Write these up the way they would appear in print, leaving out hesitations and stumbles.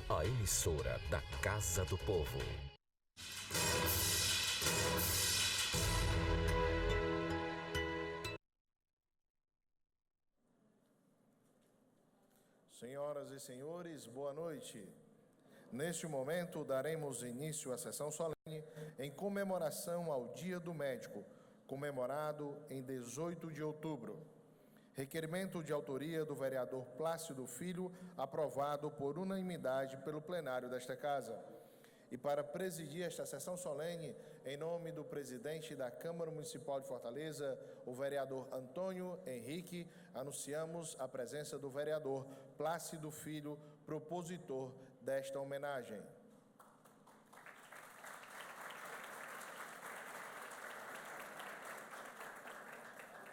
a emissora da Casa do Povo. Senhoras e senhores, boa noite. Neste momento, daremos início à sessão solene em comemoração ao Dia do Médico, comemorado em 18 de outubro. Requerimento de autoria do vereador Plácido Filho, aprovado por unanimidade pelo plenário desta Casa. E para presidir esta sessão solene, em nome do presidente da Câmara Municipal de Fortaleza, o vereador Antônio Henrique, anunciamos a presença do vereador Plácido Filho, propositor desta homenagem.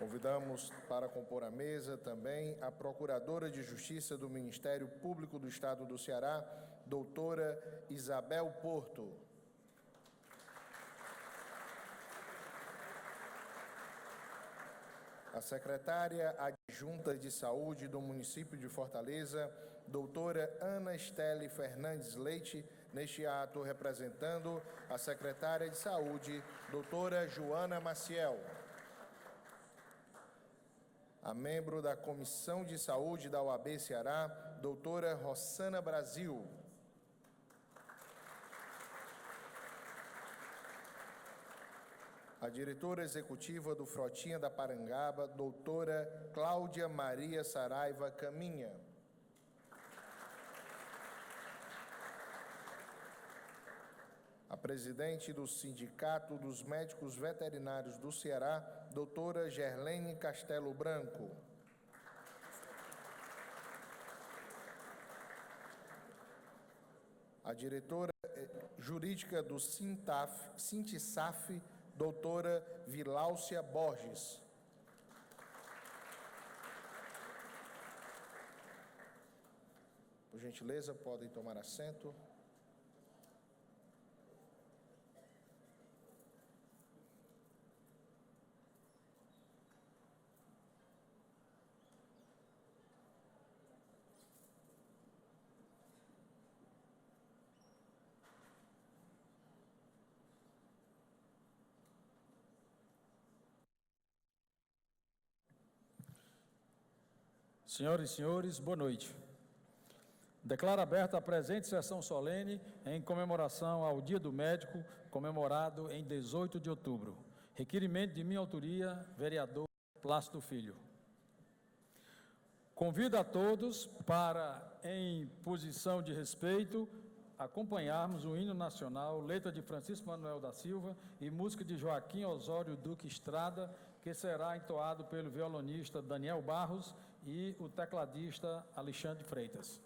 Convidamos para compor a mesa também a Procuradora de Justiça do Ministério Público do Estado do Ceará, doutora Isabel Porto. A secretária adjunta de Saúde do município de Fortaleza, doutora Ana Estele Fernandes Leite, neste ato representando a secretária de Saúde, doutora Joana Maciel. A membro da Comissão de Saúde da OAB Ceará, doutora Rossana Brasil. A diretora executiva do Frotinha da Parangaba, doutora Cláudia Maria Saraiva Caminha. A presidente do Sindicato dos Médicos Veterinários do Ceará, doutora Gerlene Castelo Branco. A diretora jurídica do Sintisaf, doutora Viláucia Borges. Por gentileza, podem tomar assento. Senhoras e senhores, boa noite. Declaro aberta a presente sessão solene em comemoração ao Dia do Médico, comemorado em 18 de outubro. Requerimento de minha autoria, vereador Plácido Filho. Convido a todos para, em posição de respeito, acompanharmos o hino nacional, letra de Francisco Manuel da Silva e música de Joaquim Osório Duque Estrada, que será entoado pelo violonista Daniel Barros e o tecladista Alexandre Freitas.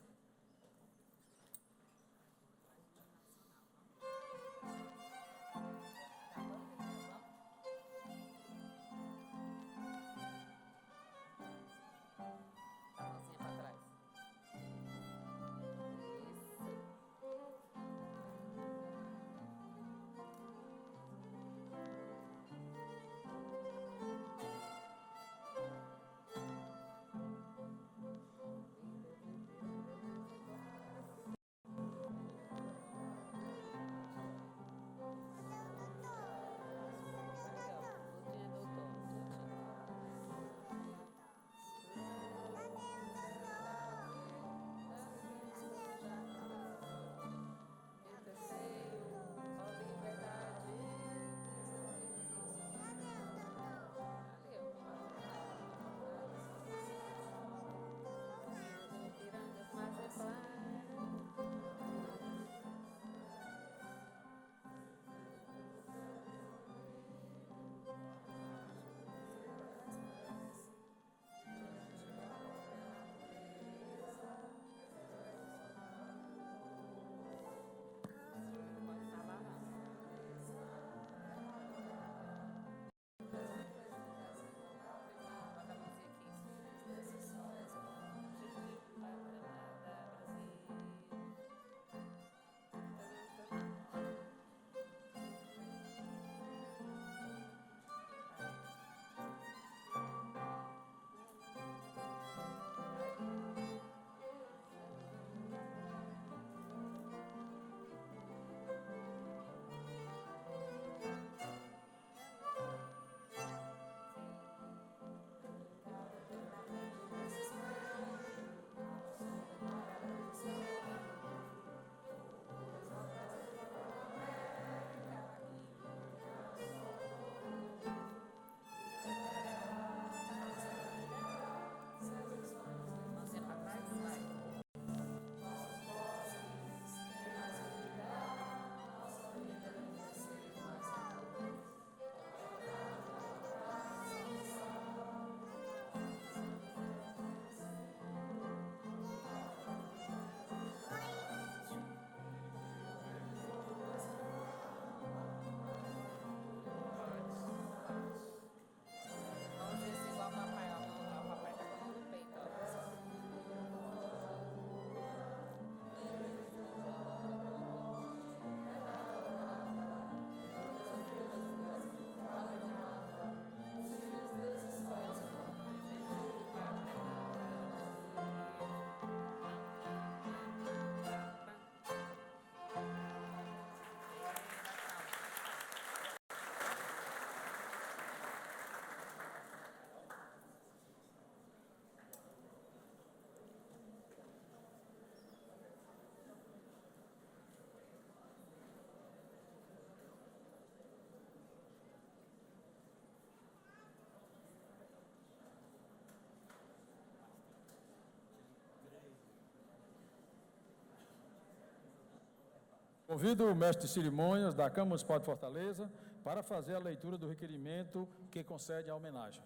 Convido o mestre de cerimônias da Câmara Municipal de Fortaleza para fazer a leitura do requerimento que concede a homenagem.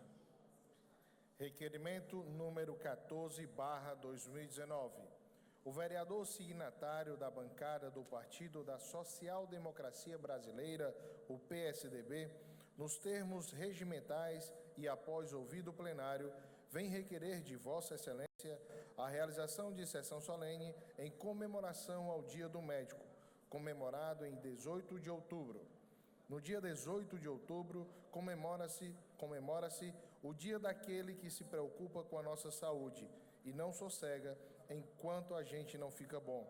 Requerimento número 14/2019. O vereador signatário da bancada do Partido da Social Democracia Brasileira, o PSDB, nos termos regimentais e após ouvido plenário, vem requerer de Vossa Excelência a realização de sessão solene em comemoração ao Dia do Médico, comemorado em 18 de outubro. No dia 18 de outubro, comemora-se o dia daquele que se preocupa com a nossa saúde e não sossega enquanto a gente não fica bom.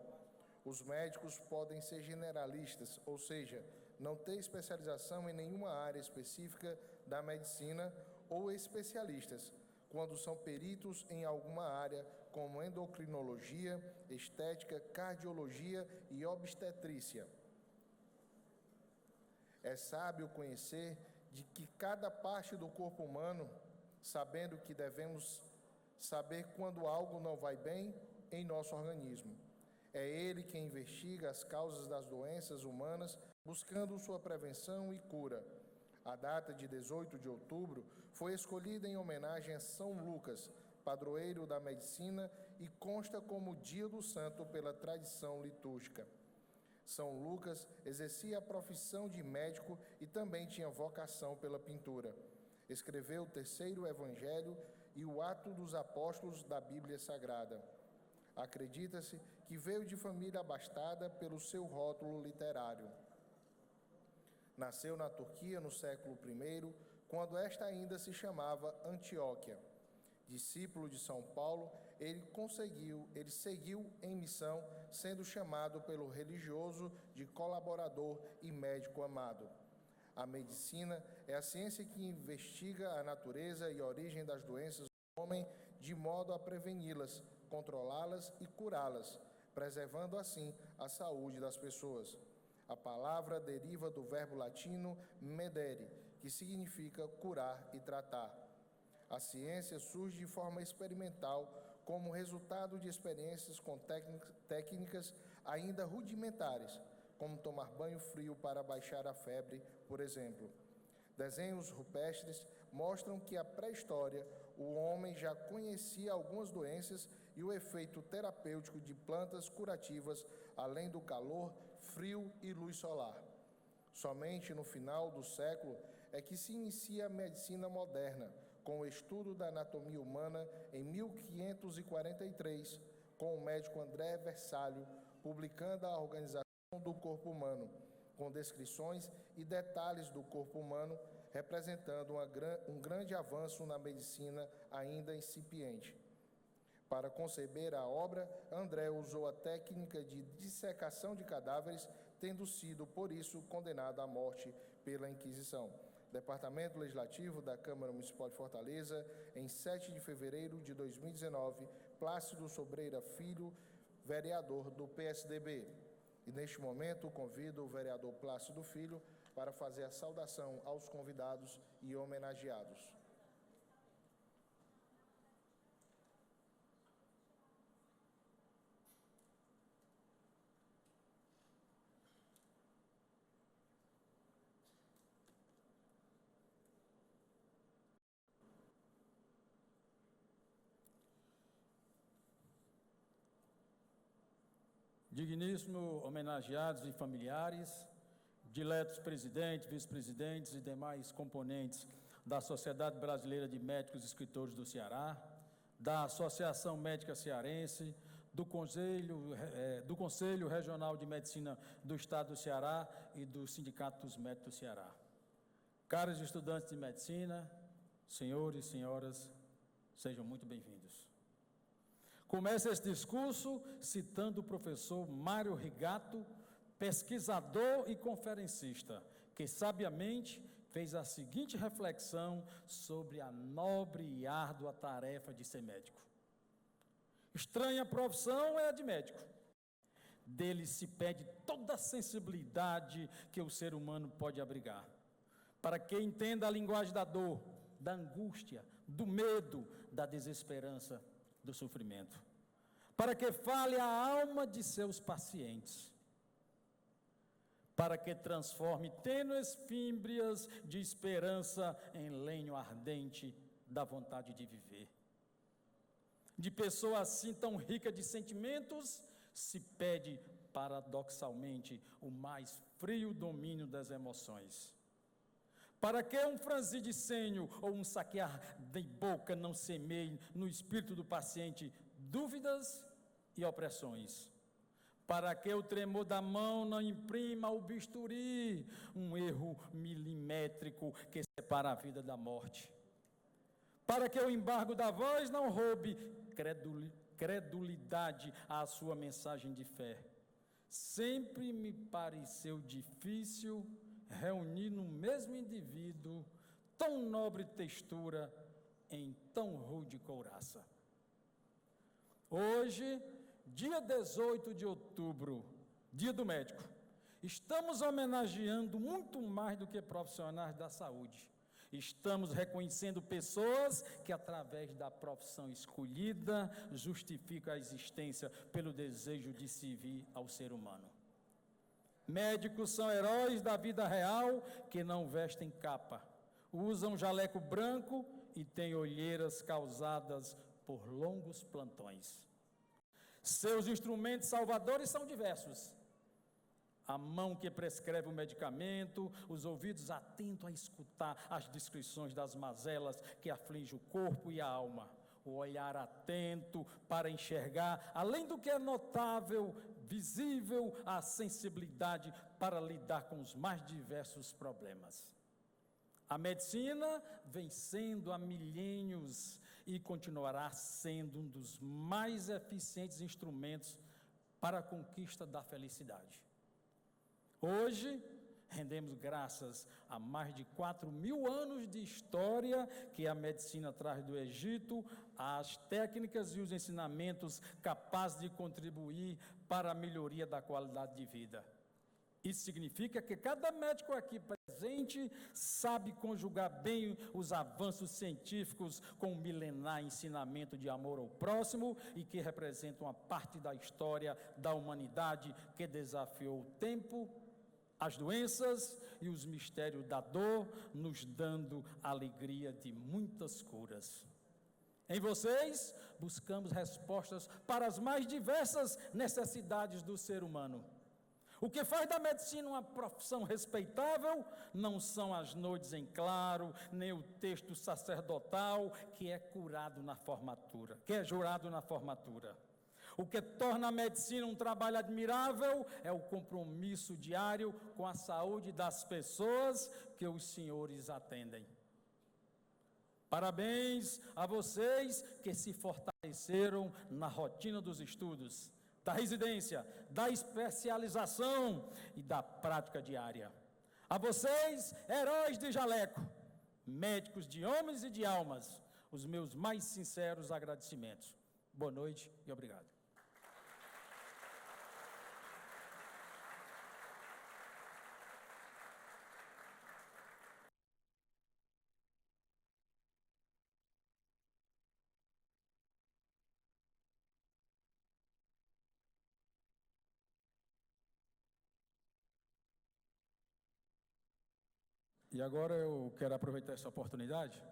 Os médicos podem ser generalistas, ou seja, não ter especialização em nenhuma área específica da medicina, ou especialistas, quando são peritos em alguma área, como endocrinologia, estética, cardiologia e obstetrícia. É sábio conhecer de que cada parte do corpo humano, sabendo que devemos saber quando algo não vai bem em nosso organismo. É ele quem investiga as causas das doenças humanas, buscando sua prevenção e cura. A data de 18 de outubro foi escolhida em homenagem a São Lucas, padroeiro da medicina, e consta como Dia do Santo pela tradição litúrgica. São Lucas exercia a profissão de médico e também tinha vocação pela pintura. Escreveu o terceiro Evangelho e o Ato dos Apóstolos da Bíblia Sagrada. Acredita-se que veio de família abastada pelo seu rótulo literário. Nasceu na Turquia no século I, quando esta ainda se chamava Antioquia. Discípulo de São Paulo, ele seguiu em missão, sendo chamado pelo religioso de colaborador e médico amado. A medicina é a ciência que investiga a natureza e a origem das doenças do homem, de modo a preveni-las, controlá-las e curá-las, preservando assim a saúde das pessoas. A palavra deriva do verbo latino medere, que significa curar e tratar. A ciência surge de forma experimental, como resultado de experiências com técnicas ainda rudimentares, como tomar banho frio para baixar a febre, por exemplo. Desenhos rupestres mostram que a pré-história, o homem já conhecia algumas doenças e o efeito terapêutico de plantas curativas, além do calor, frio e luz solar. Somente no final do século é que se inicia a medicina moderna, com o estudo da anatomia humana em 1543, com o médico André Versalho, publicando a Organização do Corpo Humano, com descrições e detalhes do corpo humano, representando um grande avanço na medicina ainda incipiente. Para conceber a obra, André usou a técnica de dissecação de cadáveres, tendo sido, por isso, condenado à morte pela Inquisição. Departamento Legislativo da Câmara Municipal de Fortaleza, em 7 de fevereiro de 2019, Plácido Sobreira Filho, vereador do PSDB. E, neste momento, convido o vereador Plácido Filho para fazer a saudação aos convidados e homenageados. Digníssimo homenageados e familiares, diletos presidentes, vice-presidentes e demais componentes da Sociedade Brasileira de Médicos e Escritores do Ceará, da Associação Médica Cearense, do Conselho Regional de Medicina do Estado do Ceará e do Sindicato dos Médicos do Ceará. Caros estudantes de medicina, senhores e senhoras, sejam muito bem-vindos. Começo esse discurso citando o professor Mário Rigato, pesquisador e conferencista, que sabiamente fez a seguinte reflexão sobre a nobre e árdua tarefa de ser médico. Estranha profissão é a de médico. Dele se pede toda a sensibilidade que o ser humano pode abrigar, para que entenda a linguagem da dor, da angústia, do medo, da desesperança, do sofrimento, para que fale a alma de seus pacientes. para que transforme tênues fímbrias de esperança em lenho ardente da vontade de viver. De pessoa assim tão rica de sentimentos, se pede paradoxalmente o mais frio domínio das emoções. Para que um franzir de senho ou um saquear de boca não semeie no espírito do paciente dúvidas e opressões? Para que o tremor da mão não imprima ao bisturi um erro milimétrico que separa a vida da morte? Para que o embargo da voz não roube credulidade à sua mensagem de fé? Sempre me pareceu difícil reunir no mesmo indivíduo tão nobre textura em tão rude couraça. Hoje, dia 18 de outubro, dia do médico, estamos homenageando muito mais do que profissionais da saúde. Estamos reconhecendo pessoas que, através da profissão escolhida, justificam a existência pelo desejo de servir ao ser humano. Médicos são heróis da vida real que não vestem capa, usam jaleco branco e têm olheiras causadas por longos plantões. Seus instrumentos salvadores são diversos. A mão que prescreve o medicamento, os ouvidos atentos a escutar as descrições das mazelas que afligem o corpo e a alma, o olhar atento para enxergar, além do que é notável, visível, a sensibilidade para lidar com os mais diversos problemas. A medicina vem sendo há milênios e continuará sendo um dos mais eficientes instrumentos para a conquista da felicidade. Hoje, rendemos graças a mais de 4.000 anos de história que a medicina traz do Egito, às técnicas e os ensinamentos capazes de contribuir para a melhoria da qualidade de vida. Isso significa que cada médico aqui presente sabe conjugar bem os avanços científicos com o milenar ensinamento de amor ao próximo e que representa uma parte da história da humanidade que desafiou o tempo, as doenças e os mistérios da dor, nos dando a alegria de muitas curas. Em vocês, buscamos respostas para as mais diversas necessidades do ser humano. O que faz da medicina uma profissão respeitável não são as noites em claro, nem o texto sacerdotal que é jurado na formatura. O que torna a medicina um trabalho admirável é o compromisso diário com a saúde das pessoas que os senhores atendem. Parabéns a vocês que se fortaleceram na rotina dos estudos, da residência, da especialização e da prática diária. A vocês, heróis de jaleco, médicos de homens e de almas, os meus mais sinceros agradecimentos. Boa noite e obrigado. E agora eu quero aproveitar essa oportunidade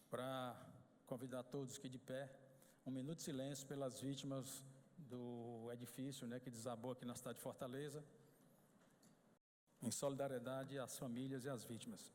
para convidar todos que de pé, um minuto de silêncio pelas vítimas do edifício, que desabou aqui na cidade de Fortaleza, em solidariedade às famílias e às vítimas.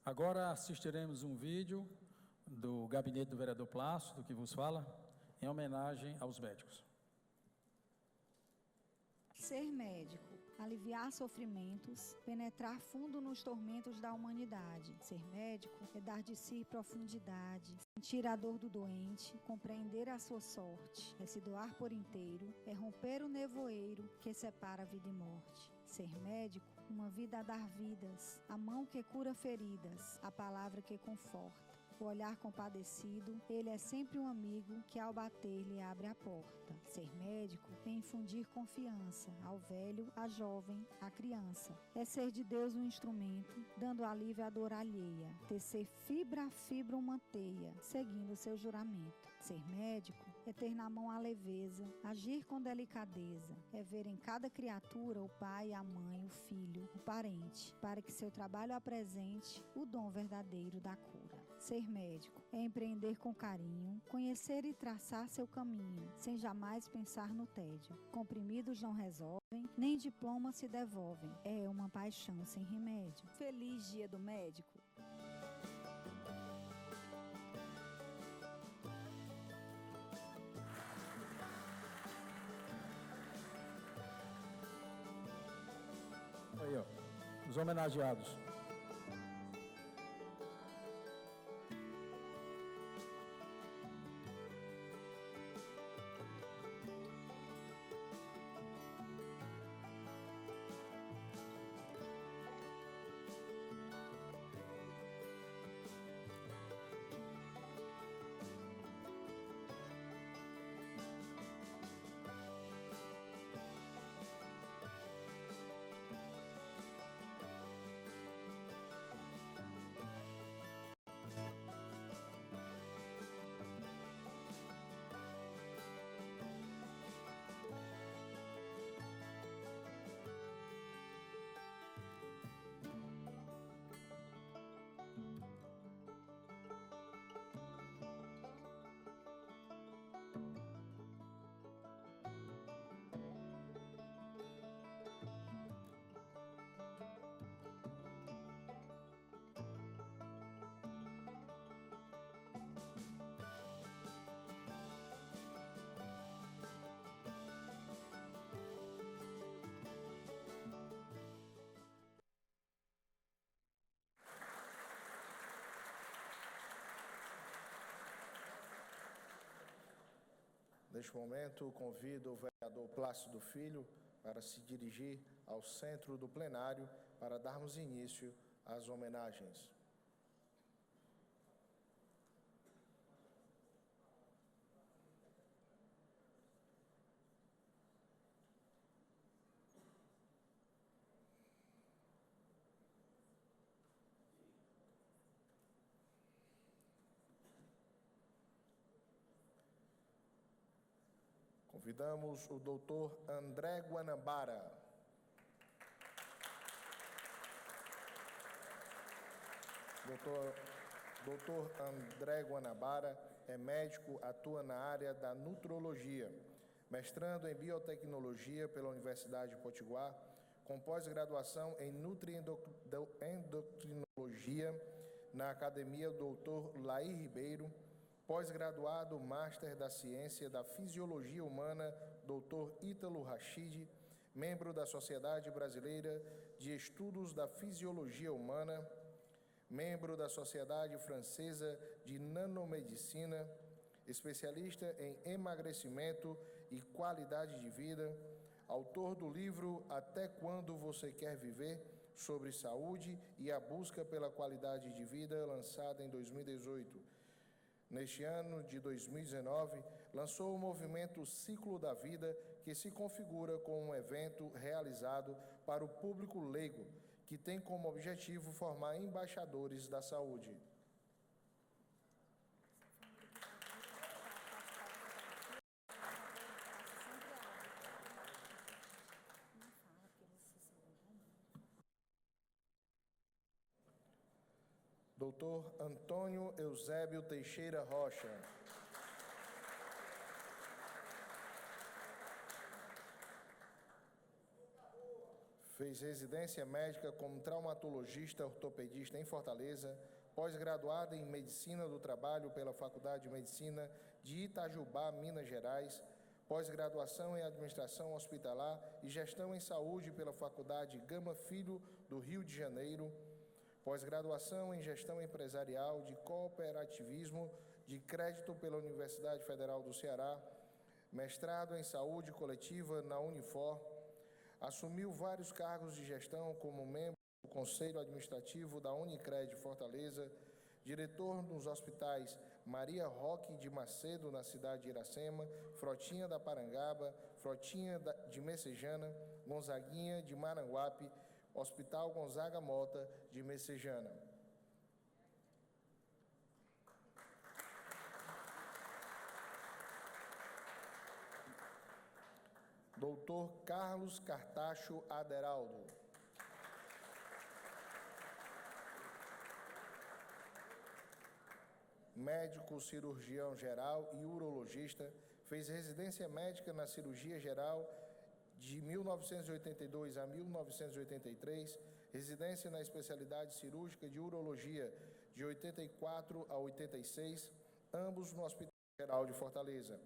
Agora assistiremos um vídeo do gabinete do vereador Plácido, que vos fala, em homenagem aos médicos. Ser médico, aliviar sofrimentos, penetrar fundo nos tormentos da humanidade. Ser médico é dar de si profundidade, sentir a dor do doente, compreender a sua sorte, é se doar por inteiro, é romper o nevoeiro que separa vida e morte. Ser médico, uma vida a dar vidas, a mão que cura feridas, a palavra que conforta. O olhar compadecido, ele é sempre um amigo que ao bater lhe abre a porta. Ser médico é infundir confiança ao velho, à jovem, à criança. É ser de Deus um instrumento, dando alívio à dor alheia. Tecer fibra a fibra uma teia, seguindo seu juramento. Ser médico é ter na mão a leveza, agir com delicadeza, é ver em cada criatura o pai, a mãe, o filho, o parente, para que seu trabalho apresente o dom verdadeiro da cura. Ser médico é empreender com carinho, conhecer e traçar seu caminho, sem jamais pensar no tédio. Comprimidos não resolvem, nem diplomas se devolvem. É uma paixão sem remédio. Feliz Dia do Médico! Aí, ó, os homenageados. Neste momento, convido o vereador Plácido Filho para se dirigir ao centro do plenário para darmos início às homenagens. Convidamos o doutor André Guanabara. Doutor André Guanabara é médico, atua na área da nutrologia, mestrando em biotecnologia pela Universidade de Potiguar, com pós-graduação em nutriendocrinologia na Academia Dr. Laí Ribeiro, pós-graduado Master da Ciência da Fisiologia Humana, Dr. Ítalo Rachid, membro da Sociedade Brasileira de Estudos da Fisiologia Humana, membro da Sociedade Francesa de Nanomedicina, especialista em emagrecimento e qualidade de vida, autor do livro Até Quando Você Quer Viver? Sobre saúde e a busca pela qualidade de vida, lançada em 2018. Neste ano de 2019, lançou o movimento Ciclo da Vida, que se configura como um evento realizado para o público leigo, que tem como objetivo formar embaixadores da saúde. Doutor Antônio Eusébio Teixeira Rocha. Fez residência médica como traumatologista ortopedista em Fortaleza, pós-graduada em Medicina do Trabalho pela Faculdade de Medicina de Itajubá, Minas Gerais, pós-graduação em Administração Hospitalar e Gestão em Saúde pela Faculdade Gama Filho do Rio de Janeiro, pós-graduação em Gestão Empresarial de Cooperativismo de Crédito pela Universidade Federal do Ceará, mestrado em Saúde Coletiva na Unifor, assumiu vários cargos de gestão como membro do Conselho Administrativo da Unicred Fortaleza, diretor nos hospitais Maria Roque de Macedo, na cidade de Iracema, Frotinha da Parangaba, Frotinha de Messejana, Gonzaguinha de Maranguape, Hospital Gonzaga Mota de Messejana. Doutor Carlos Cartacho Aderaldo. Médico cirurgião geral e urologista, fez residência médica na cirurgia geral de 1982 a 1983, residência na especialidade cirúrgica de urologia de 84 a 86, ambos no Hospital Geral de Fortaleza.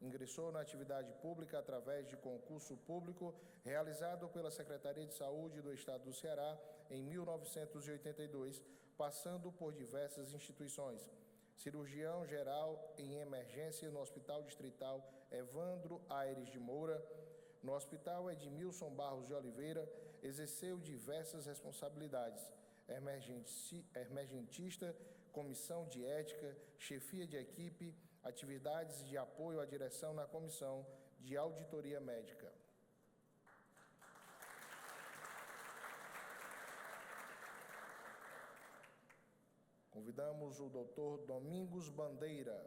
Ingressou na atividade pública através de concurso público realizado pela Secretaria de Saúde do Estado do Ceará em 1982, passando por diversas instituições. Cirurgião geral em emergência no Hospital Distrital Evandro Aires de Moura, no Hospital Edmilson Barros de Oliveira, exerceu diversas responsabilidades: emergentista, comissão de ética, chefia de equipe, atividades de apoio à direção na comissão de auditoria médica. Convidamos o doutor Domingos Bandeira.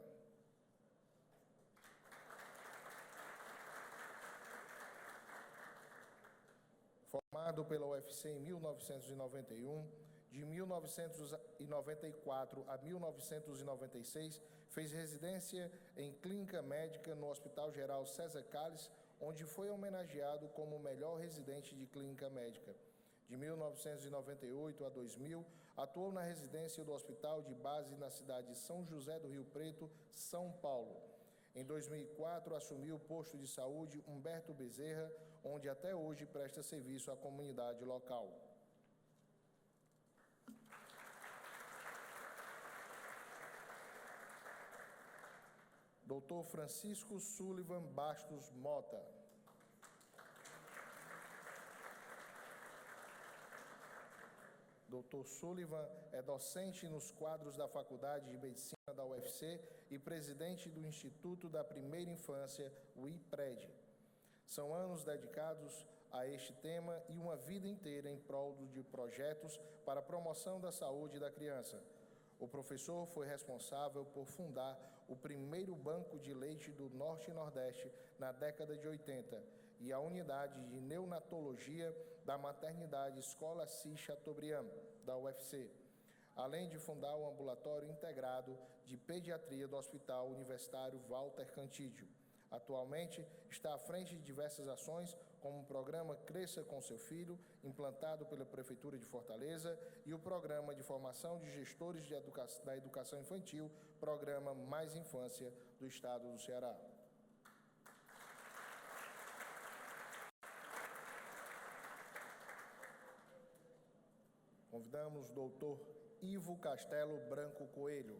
Formado pela UFC em 1991, de 1994 a 1996, fez residência em clínica médica no Hospital Geral César Calles, onde foi homenageado como o melhor residente de clínica médica. De 1998 a 2000, atuou na residência do Hospital de Base na cidade de São José do Rio Preto, São Paulo. Em 2004, assumiu o posto de saúde Humberto Bezerra, onde até hoje presta serviço à comunidade local. Dr. Francisco Sullivan Bastos Mota. Dr. Sullivan é docente nos quadros da Faculdade de Medicina da UFC e presidente do Instituto da Primeira Infância, o IPRED. São anos dedicados a este tema e uma vida inteira em prol de projetos para a promoção da saúde da criança. O professor foi responsável por fundar o primeiro banco de leite do Norte e Nordeste na década de 80 e a unidade de neonatologia da maternidade Escola Assis Chateaubriand, da UFC, além de fundar o ambulatório integrado de pediatria do Hospital Universitário Walter Cantídio. Atualmente, está à frente de diversas ações, como o programa Cresça com Seu Filho, implantado pela Prefeitura de Fortaleza, e o programa de formação de gestores da educação infantil, programa Mais Infância do Estado do Ceará. Convidamos o doutor Ivo Castelo Branco Coelho.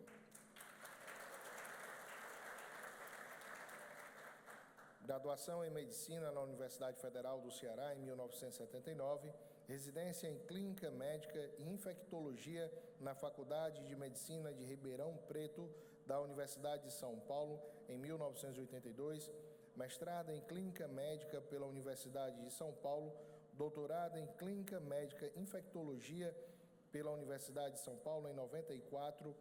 Graduação em Medicina na Universidade Federal do Ceará em 1979, residência em Clínica Médica e Infectologia na Faculdade de Medicina de Ribeirão Preto da Universidade de São Paulo em 1982, mestrado em Clínica Médica pela Universidade de São Paulo, doutorado em Clínica Médica e Infectologia pela Universidade de São Paulo em 94,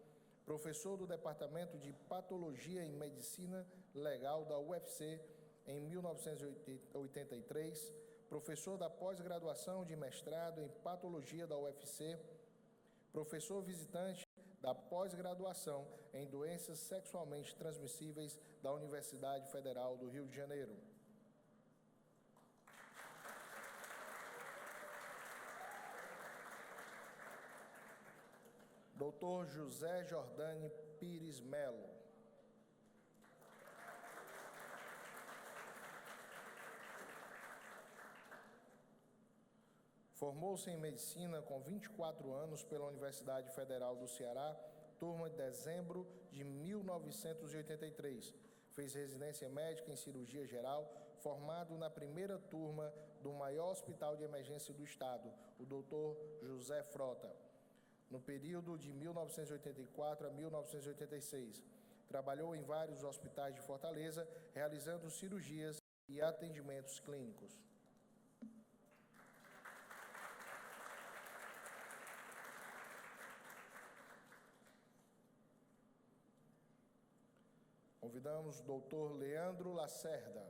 professor do Departamento de Patologia e Medicina Legal da UFC em 1983, professor da pós-graduação de mestrado em Patologia da UFC, professor visitante da pós-graduação em Doenças Sexualmente Transmissíveis da Universidade Federal do Rio de Janeiro. Dr. José Jordani Pires Melo. Formou-se em Medicina com 24 anos pela Universidade Federal do Ceará, turma de dezembro de 1983. Fez residência médica em cirurgia geral, formado na primeira turma do maior hospital de emergência do estado, o Dr. José Frota, no período de 1984 a 1986. Trabalhou em vários hospitais de Fortaleza, realizando cirurgias e atendimentos clínicos. Convidamos o doutor Leandro Lacerda.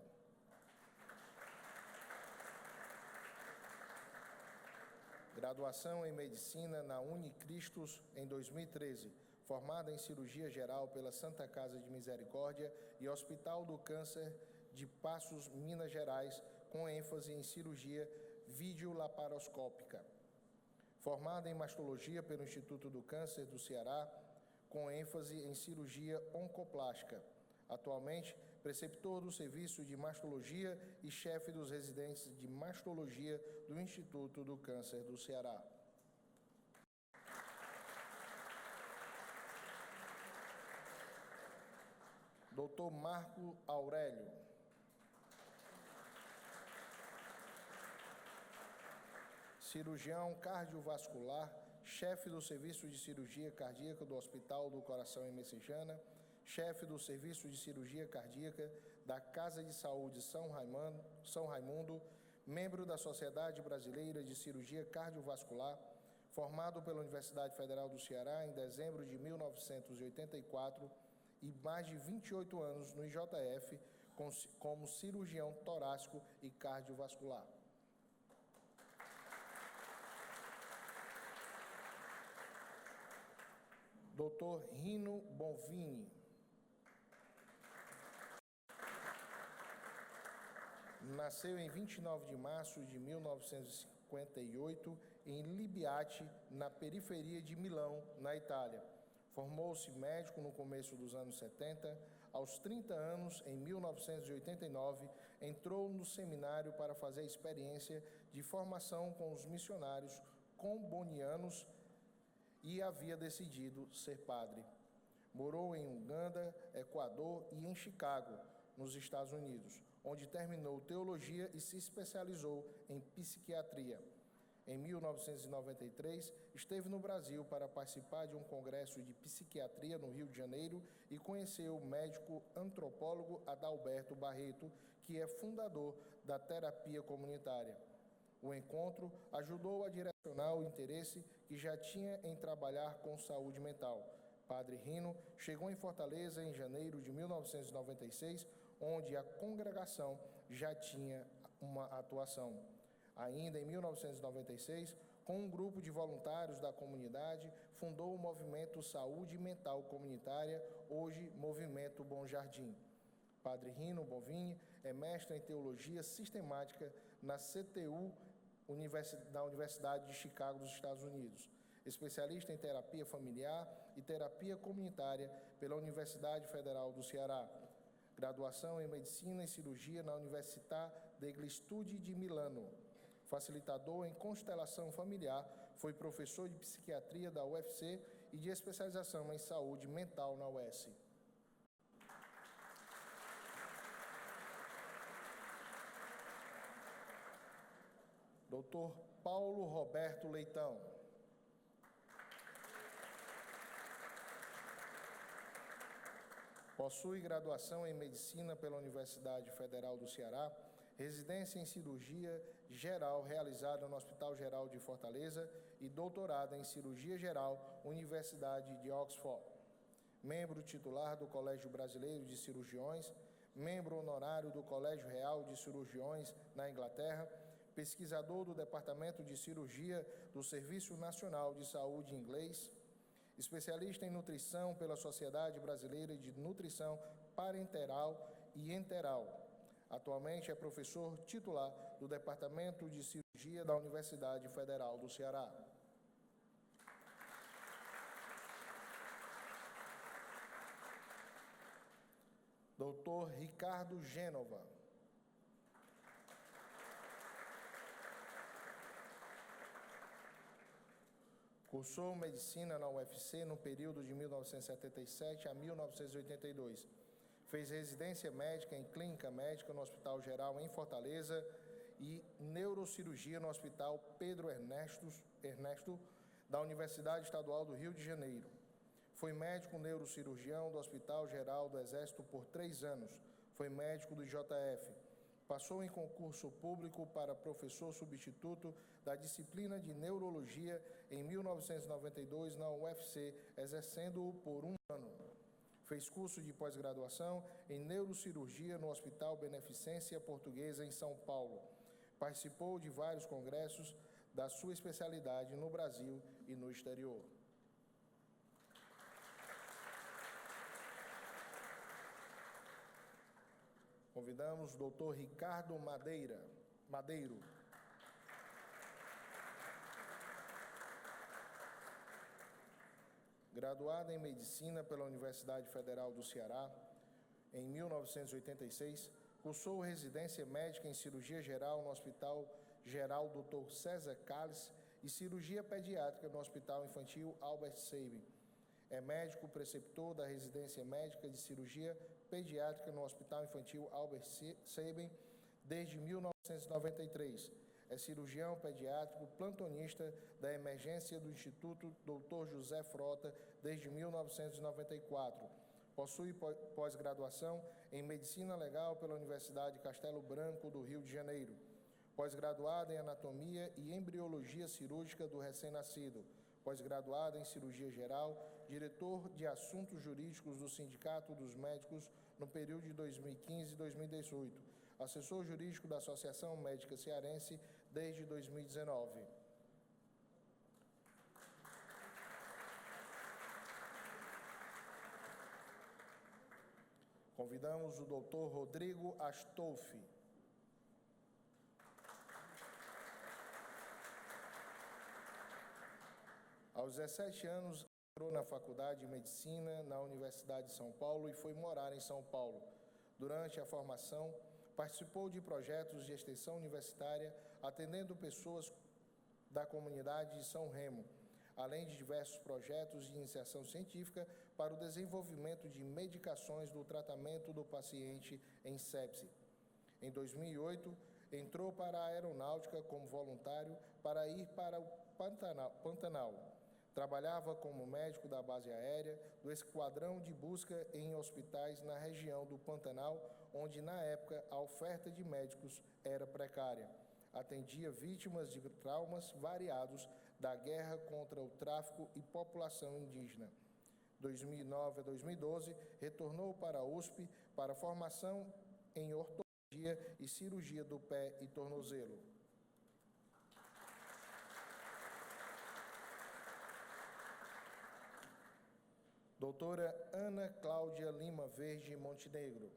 Graduação em Medicina na Unicristos em 2013, formada em Cirurgia Geral pela Santa Casa de Misericórdia e Hospital do Câncer de Passos, Minas Gerais, com ênfase em cirurgia videolaparoscópica. Formada em Mastologia pelo Instituto do Câncer do Ceará, com ênfase em cirurgia oncoplástica. Atualmente, preceptor do Serviço de Mastologia e chefe dos residentes de Mastologia do Instituto do Câncer do Ceará. Dr. Marco Aurélio. Cirurgião cardiovascular, chefe do Serviço de Cirurgia Cardíaca do Hospital do Coração em Messejana, chefe do Serviço de Cirurgia Cardíaca da Casa de Saúde São Raimundo, membro da Sociedade Brasileira de Cirurgia Cardiovascular, formado pela Universidade Federal do Ceará em dezembro de 1984 e mais de 28 anos no IJF como cirurgião torácico e cardiovascular. Dr. Rino Bonvini. Nasceu em 29 de março de 1958 em Libiate, na periferia de Milão, na Itália. Formou-se médico no começo dos anos 70. Aos 30 anos, em 1989, entrou no seminário para fazer experiência de formação com os missionários combonianos e havia decidido ser padre. Morou em Uganda, Equador e em Chicago, nos Estados Unidos, onde terminou teologia e se especializou em psiquiatria. Em 1993, esteve no Brasil para participar de um congresso de psiquiatria no Rio de Janeiro e conheceu o médico antropólogo Adalberto Barreto, que é fundador da terapia comunitária. O encontro ajudou a direcionar o interesse que já tinha em trabalhar com saúde mental. Padre Rino chegou em Fortaleza em janeiro de 1996, onde a congregação já tinha uma atuação. Ainda em 1996, com um grupo de voluntários da comunidade, fundou o movimento Saúde Mental Comunitária, hoje Movimento Bom Jardim. Padre Rino Bonvini é mestre em Teologia Sistemática na CTU, da Universidade de Chicago, dos Estados Unidos. Especialista em terapia familiar e terapia comunitária pela Universidade Federal do Ceará. Graduação em Medicina e Cirurgia na Università degli Studi di Milano. Facilitador em constelação familiar, foi professor de psiquiatria da UFC e de especialização em saúde mental na UES. Dr. Paulo Roberto Leitão. Possui graduação em Medicina pela Universidade Federal do Ceará, residência em Cirurgia Geral realizada no Hospital Geral de Fortaleza e doutorado em Cirurgia Geral, Universidade de Oxford. Membro titular do Colégio Brasileiro de Cirurgiões, membro honorário do Colégio Real de Cirurgiões na Inglaterra, pesquisador do Departamento de Cirurgia do Serviço Nacional de Saúde Inglês, especialista em nutrição pela Sociedade Brasileira de Nutrição Parenteral e Enteral. Atualmente é professor titular do Departamento de Cirurgia da Universidade Federal do Ceará. Dr. Ricardo Gênova. Cursou medicina na UFC no período de 1977 a 1982. Fez residência médica em clínica médica no Hospital Geral em Fortaleza e neurocirurgia no Hospital Pedro Ernesto da Universidade Estadual do Rio de Janeiro. Foi médico neurocirurgião do Hospital Geral do Exército por 3 anos. Foi médico do JF. Passou em concurso público para professor substituto da disciplina de Neurologia em 1992 na UFC, exercendo-o por 1 ano. Fez curso de pós-graduação em Neurocirurgia no Hospital Beneficência Portuguesa, em São Paulo. Participou de vários congressos da sua especialidade no Brasil e no exterior. Convidamos o Dr. Ricardo Madeiro. Graduado em Medicina pela Universidade Federal do Ceará, em 1986, cursou residência médica em Cirurgia Geral no Hospital Geral Dr. César Calles e Cirurgia Pediátrica no Hospital Infantil Albert Sabin. É médico preceptor da Residência Médica de Cirurgia Pediátrica no Hospital Infantil Albert Sabin desde 1993. É cirurgião pediátrico plantonista da emergência do Instituto Dr. José Frota desde 1994. Possui pós-graduação em Medicina Legal pela Universidade Castelo Branco do Rio de Janeiro. Pós-graduado em Anatomia e Embriologia Cirúrgica do Recém-Nascido. Pós-graduado em Cirurgia Geral, diretor de Assuntos Jurídicos do Sindicato dos Médicos no período de 2015 e 2018. Assessor jurídico da Associação Médica Cearense desde 2019. Convidamos o Dr. Rodrigo Astolfi. Aos 17 anos, entrou na Faculdade de Medicina na Universidade de São Paulo e foi morar em São Paulo. Durante a formação, participou de projetos de extensão universitária, atendendo pessoas da comunidade de São Remo, além de diversos projetos de iniciação científica para o desenvolvimento de medicações do tratamento do paciente em sepse. Em 2008, entrou para a aeronáutica como voluntário para ir para o Pantanal. Trabalhava como médico da base aérea do Esquadrão de Busca em hospitais na região do Pantanal, onde, na época, a oferta de médicos era precária. Atendia vítimas de traumas variados da guerra contra o tráfico e população indígena. 2009 a 2012, retornou para a USP para formação em ortopedia e cirurgia do pé e tornozelo. Doutora Ana Cláudia Lima Verde Montenegro.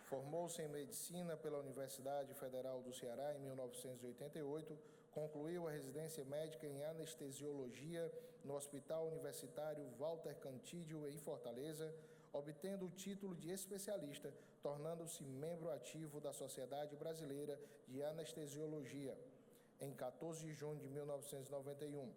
Formou-se em Medicina pela Universidade Federal do Ceará em 1988, concluiu a residência médica em Anestesiologia no Hospital Universitário Walter Cantídio, em Fortaleza, obtendo o título de especialista, tornando-se membro ativo da Sociedade Brasileira de Anestesiologia, em 14 de junho de 1991.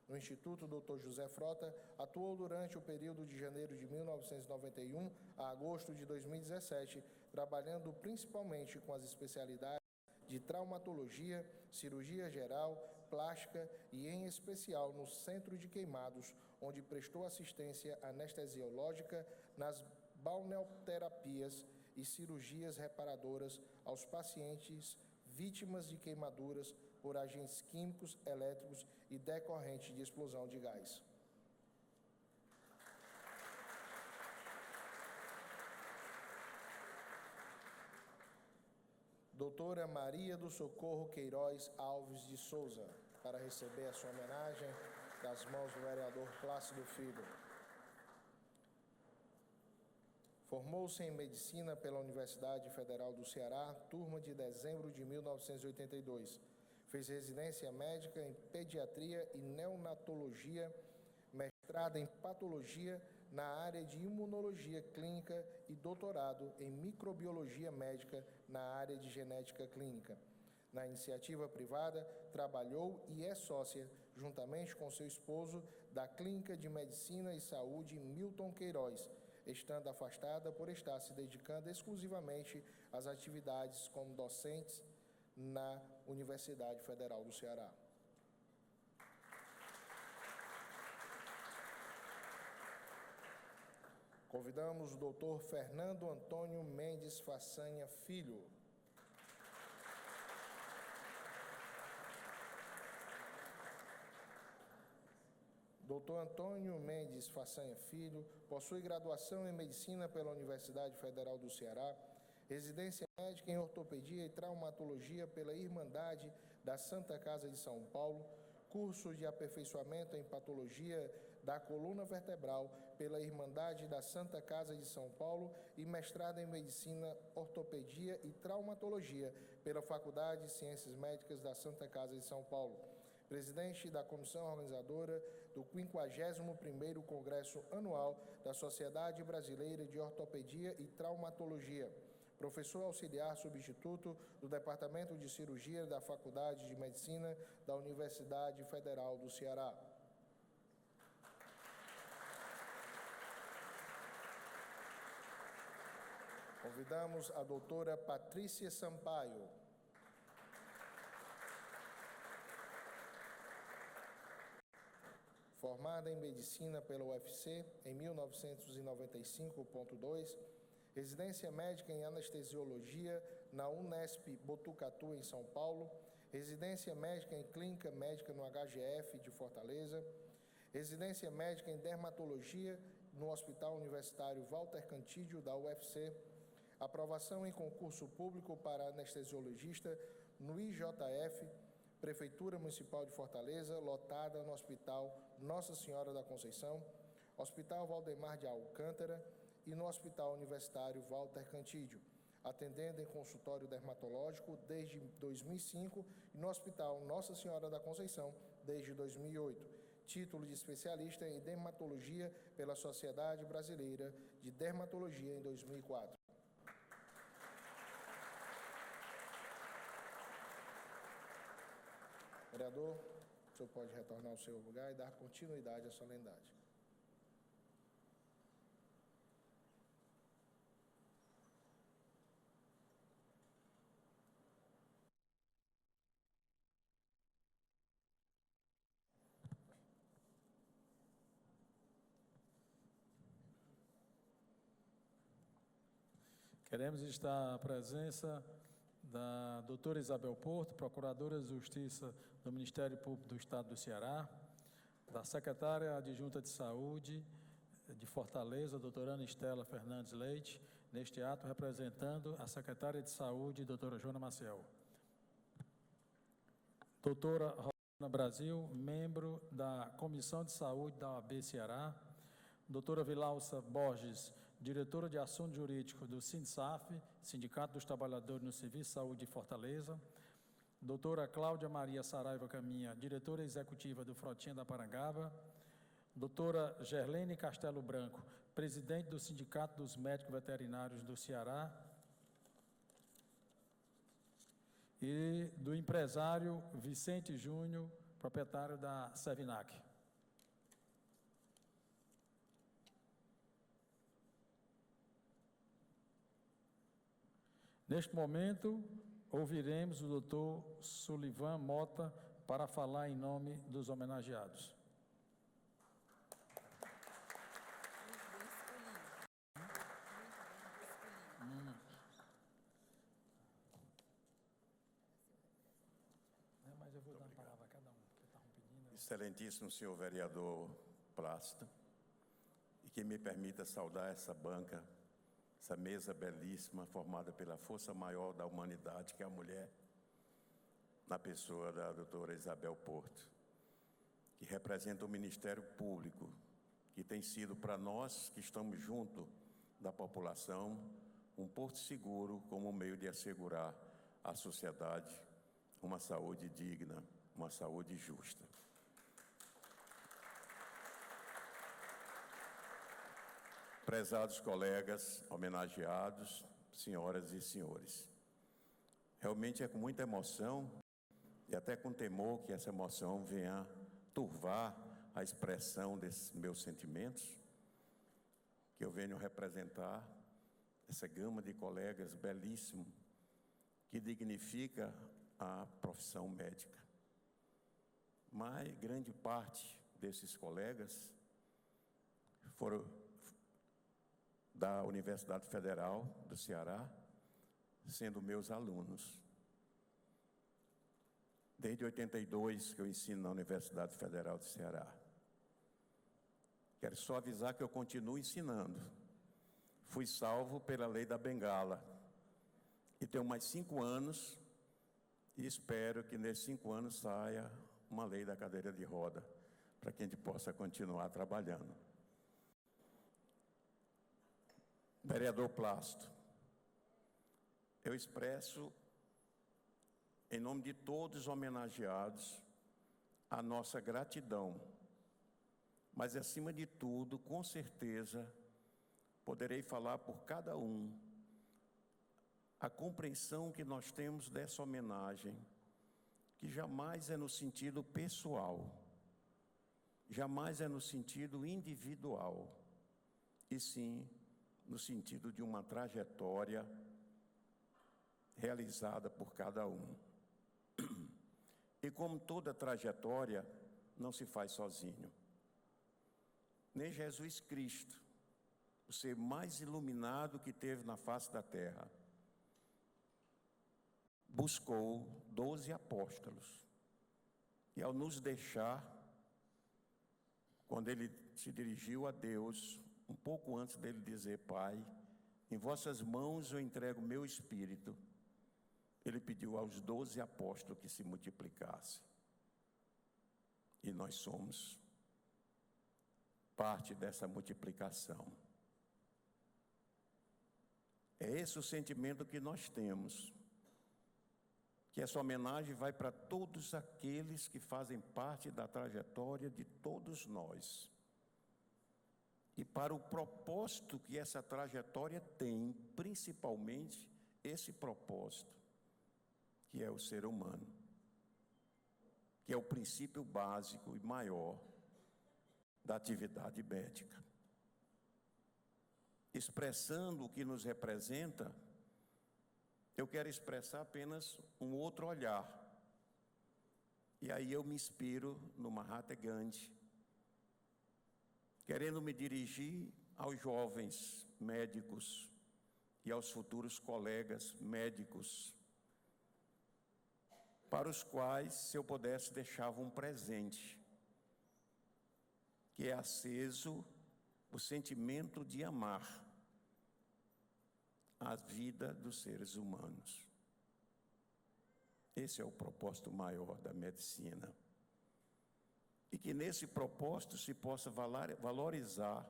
No Instituto Dr. José Frota, atuou durante o período de janeiro de 1991 a agosto de 2017, trabalhando principalmente com as especialidades de traumatologia, cirurgia geral, plástica e, em especial, no Centro de Queimados, onde prestou assistência anestesiológica nas balneoterapias e cirurgias reparadoras aos pacientes vítimas de queimaduras por agentes químicos, elétricos e decorrente de explosão de gás. Doutora Maria do Socorro Queiroz Alves de Souza, para receber a sua homenagem das mãos do vereador Plácido Filho. Formou-se em Medicina pela Universidade Federal do Ceará, turma de dezembro de 1982. Fez residência médica em Pediatria e Neonatologia, mestrado em patologia na área de imunologia clínica e doutorado em microbiologia médica na área de genética clínica. Na iniciativa privada, trabalhou e é sócia, juntamente com seu esposo, da Clínica de Medicina e Saúde Milton Queiroz, estando afastada por estar se dedicando exclusivamente às atividades como docentes na Universidade Federal do Ceará. Convidamos o doutor Fernando Antônio Mendes Façanha Filho. Doutor Antônio Mendes Façanha Filho possui graduação em Medicina pela Universidade Federal do Ceará, residência médica em Ortopedia e Traumatologia pela Irmandade da Santa Casa de São Paulo, curso de aperfeiçoamento em Patologia da Coluna Vertebral pela Irmandade da Santa Casa de São Paulo e mestrado em Medicina, Ortopedia e Traumatologia pela Faculdade de Ciências Médicas da Santa Casa de São Paulo. Presidente da comissão organizadora do 51º Congresso Anual da Sociedade Brasileira de Ortopedia e Traumatologia. Professor auxiliar substituto do Departamento de Cirurgia da Faculdade de Medicina da Universidade Federal do Ceará. Convidamos a doutora Patrícia Sampaio. Formada em Medicina pela UFC em 1995.2, residência médica em Anestesiologia na Unesp Botucatu, em São Paulo, residência médica em Clínica Médica no HGF de Fortaleza, residência médica em Dermatologia no Hospital Universitário Walter Cantídio, da UFC, aprovação em concurso público para anestesiologista no IJF, Prefeitura Municipal de Fortaleza, lotada no Hospital Nossa Senhora da Conceição, Hospital Valdemar de Alcântara e no Hospital Universitário Walter Cantídio, atendendo em consultório dermatológico desde 2005 e no Hospital Nossa Senhora da Conceição desde 2008. Título de especialista em dermatologia pela Sociedade Brasileira de Dermatologia em 2004. Vereador, o senhor pode retornar ao seu lugar e dar continuidade à solenidade. Queremos estar à presença da doutora Isabel Porto, Procuradora de Justiça do Ministério Público do Estado do Ceará, da Secretária Adjunta de Saúde de Fortaleza, doutora Ana Estela Fernandes Leite, neste ato representando a Secretária de Saúde, doutora Joana Maciel. Doutora Rosana Brasil, membro da Comissão de Saúde da OAB Ceará, doutora Vilauça Borges, diretora de Assunto Jurídico do SINSAF, Sindicato dos Trabalhadores no Serviço de Saúde de Fortaleza, doutora Cláudia Maria Saraiva Caminha, diretora executiva do Frotinha da Parangaba, doutora Gerlene Castelo Branco, presidente do Sindicato dos Médicos Veterinários do Ceará, e do empresário Vicente Júnior, proprietário da Sevinac. Neste momento, ouviremos o doutor Sullivan Mota para falar em nome dos homenageados. Mas eu vou dar a palavra a cada um, porque estavam pedindo. Excelentíssimo senhor vereador Plácido, e que me permita saudar essa banca, essa mesa belíssima, formada pela força maior da humanidade, que é a mulher, na pessoa da doutora Isabel Porto, que representa o Ministério Público, que tem sido para nós, que estamos junto da população, um porto seguro como meio de assegurar à sociedade uma saúde digna, uma saúde justa. prezados colegas, homenageados, senhoras e senhores. Realmente é com muita emoção e até com temor que essa emoção venha turvar a expressão desses meus sentimentos, que eu venho representar essa gama de colegas belíssimo que dignifica a profissão médica. Mas grande parte desses colegas foram da Universidade Federal do Ceará, sendo meus alunos. Desde 82 que eu ensino na Universidade Federal do Ceará. Quero só avisar que eu continuo ensinando. Fui salvo pela lei da bengala. E tenho mais 5 anos e espero que nesses 5 anos saia uma lei da cadeira de roda, para que a gente possa continuar trabalhando. Vereador Plácido, eu expresso, em nome de todos os homenageados, a nossa gratidão, mas, acima de tudo, com certeza, poderei falar por cada um, a compreensão que nós temos dessa homenagem, que jamais é no sentido pessoal, jamais é no sentido individual, e sim no sentido de uma trajetória realizada por cada um. E como toda trajetória, não se faz sozinho. Nem Jesus Cristo, o ser mais iluminado que teve na face da terra, buscou 12 apóstolos. E ao nos deixar, quando ele se dirigiu a Deus, um pouco antes dele dizer: Pai, em vossas mãos eu entrego o meu espírito, ele pediu aos 12 apóstolos que se multiplicassem. E nós somos parte dessa multiplicação. É esse o sentimento que nós temos, que essa homenagem vai para todos aqueles que fazem parte da trajetória de todos nós. E para o propósito que essa trajetória tem, principalmente esse propósito, que é o ser humano, que é o princípio básico e maior da atividade médica. Expressando o que nos representa, eu quero expressar apenas um outro olhar. E aí eu me inspiro no Mahatma Gandhi, querendo me dirigir aos jovens médicos e aos futuros colegas médicos, para os quais, se eu pudesse, deixava um presente, que é aceso o sentimento de amar a vida dos seres humanos. Esse é o propósito maior da medicina. E que nesse propósito se possa valorizar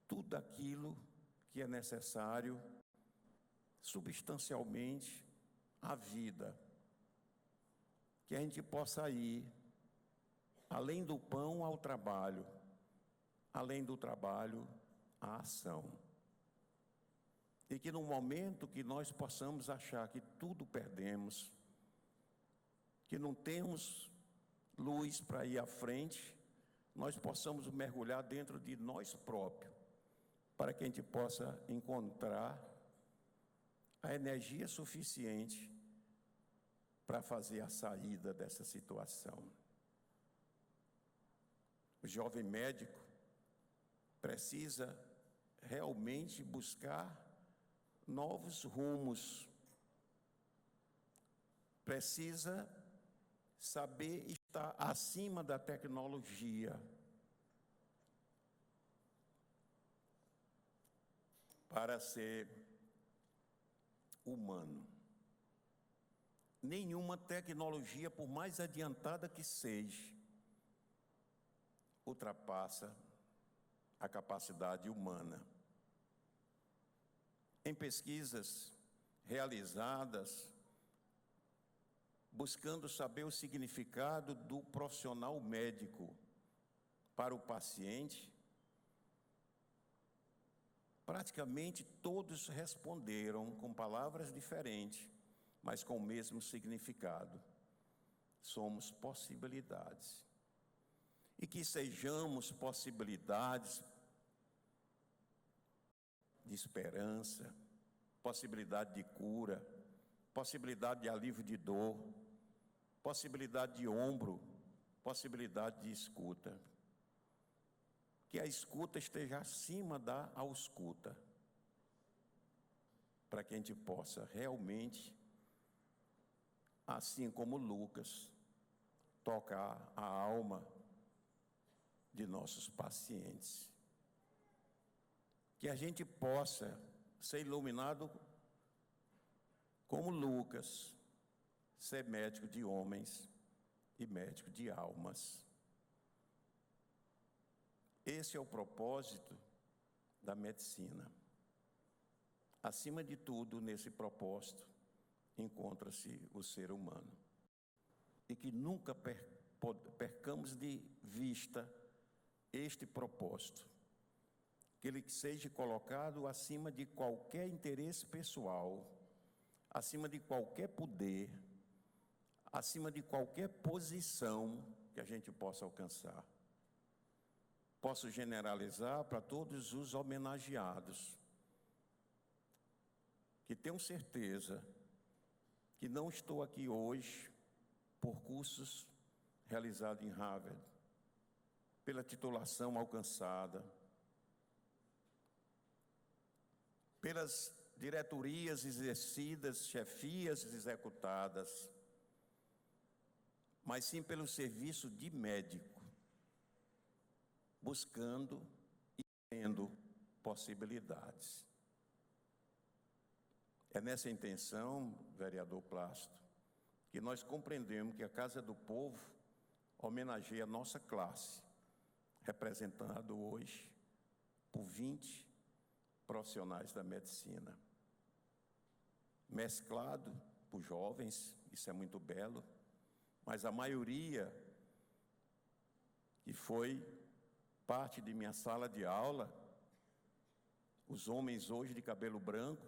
tudo aquilo que é necessário substancialmente à vida. Que a gente possa ir além do pão ao trabalho, além do trabalho à ação. E que no momento que nós possamos achar que tudo perdemos, que não temos luz para ir à frente, nós possamos mergulhar dentro de nós próprios, para que a gente possa encontrar a energia suficiente para fazer a saída dessa situação. O jovem médico precisa realmente buscar novos rumos, precisa saber estar acima da tecnologia, para ser humano. Nenhuma tecnologia, por mais adiantada que seja, ultrapassa a capacidade humana. Em pesquisas realizadas, buscando saber o significado do profissional médico para o paciente, praticamente todos responderam com palavras diferentes, mas com o mesmo significado. Somos possibilidades. E que sejamos possibilidades de esperança, possibilidade de cura, possibilidade de alívio de dor, possibilidade de ombro, possibilidade de escuta. Que a escuta esteja acima da ausculta, para que a gente possa realmente, assim como Lucas, tocar a alma de nossos pacientes. Que a gente possa ser iluminado como Lucas, ser médico de homens e médico de almas. Esse é o propósito da medicina. Acima de tudo, nesse propósito, encontra-se o ser humano. E que nunca percamos de vista este propósito. Que ele seja colocado acima de qualquer interesse pessoal, acima de qualquer poder, acima de qualquer posição que a gente possa alcançar. Posso generalizar para todos os homenageados, que tenham certeza que não estou aqui hoje por cursos realizados em Harvard, pela titulação alcançada, pelas diretorias exercidas, chefias executadas, mas sim pelo serviço de médico, buscando e tendo possibilidades. É nessa intenção, vereador Plácido, que nós compreendemos que a Casa do Povo homenageia a nossa classe, representado hoje por 20 profissionais da medicina, mesclado por jovens, isso é muito belo, mas a maioria que foi parte de minha sala de aula, os homens hoje de cabelo branco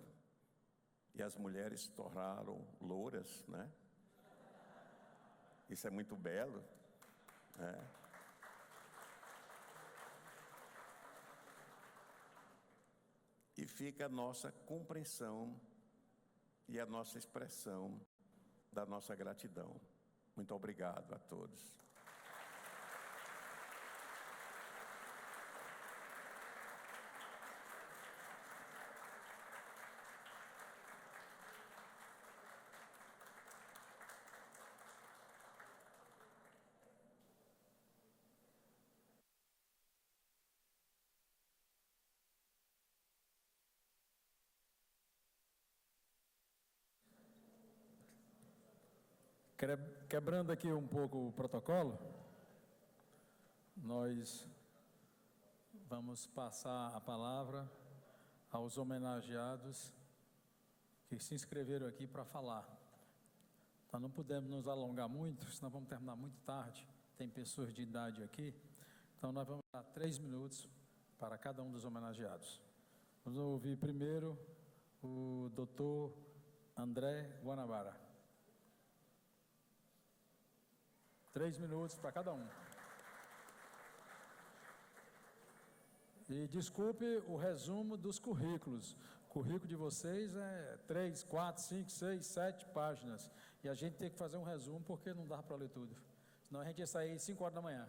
e as mulheres se tornaram louras, né? Isso é muito belo, né? E fica a nossa compreensão e a nossa expressão da nossa gratidão. Muito obrigado a todos. Quebrando aqui um pouco o protocolo, nós vamos passar a palavra aos homenageados que se inscreveram aqui para falar. Nós não podemos nos alongar muito, senão vamos terminar muito tarde. Tem pessoas de idade aqui, então nós vamos dar 3 minutos para cada um dos homenageados. Vamos ouvir primeiro o doutor André Guanabara. 3 minutos para cada um. E desculpe o resumo dos currículos. O currículo de vocês é 3, 4, 5, 6, 7 páginas. E a gente tem que fazer um resumo porque não dá para ler tudo. Senão a gente ia sair às 5 horas da manhã.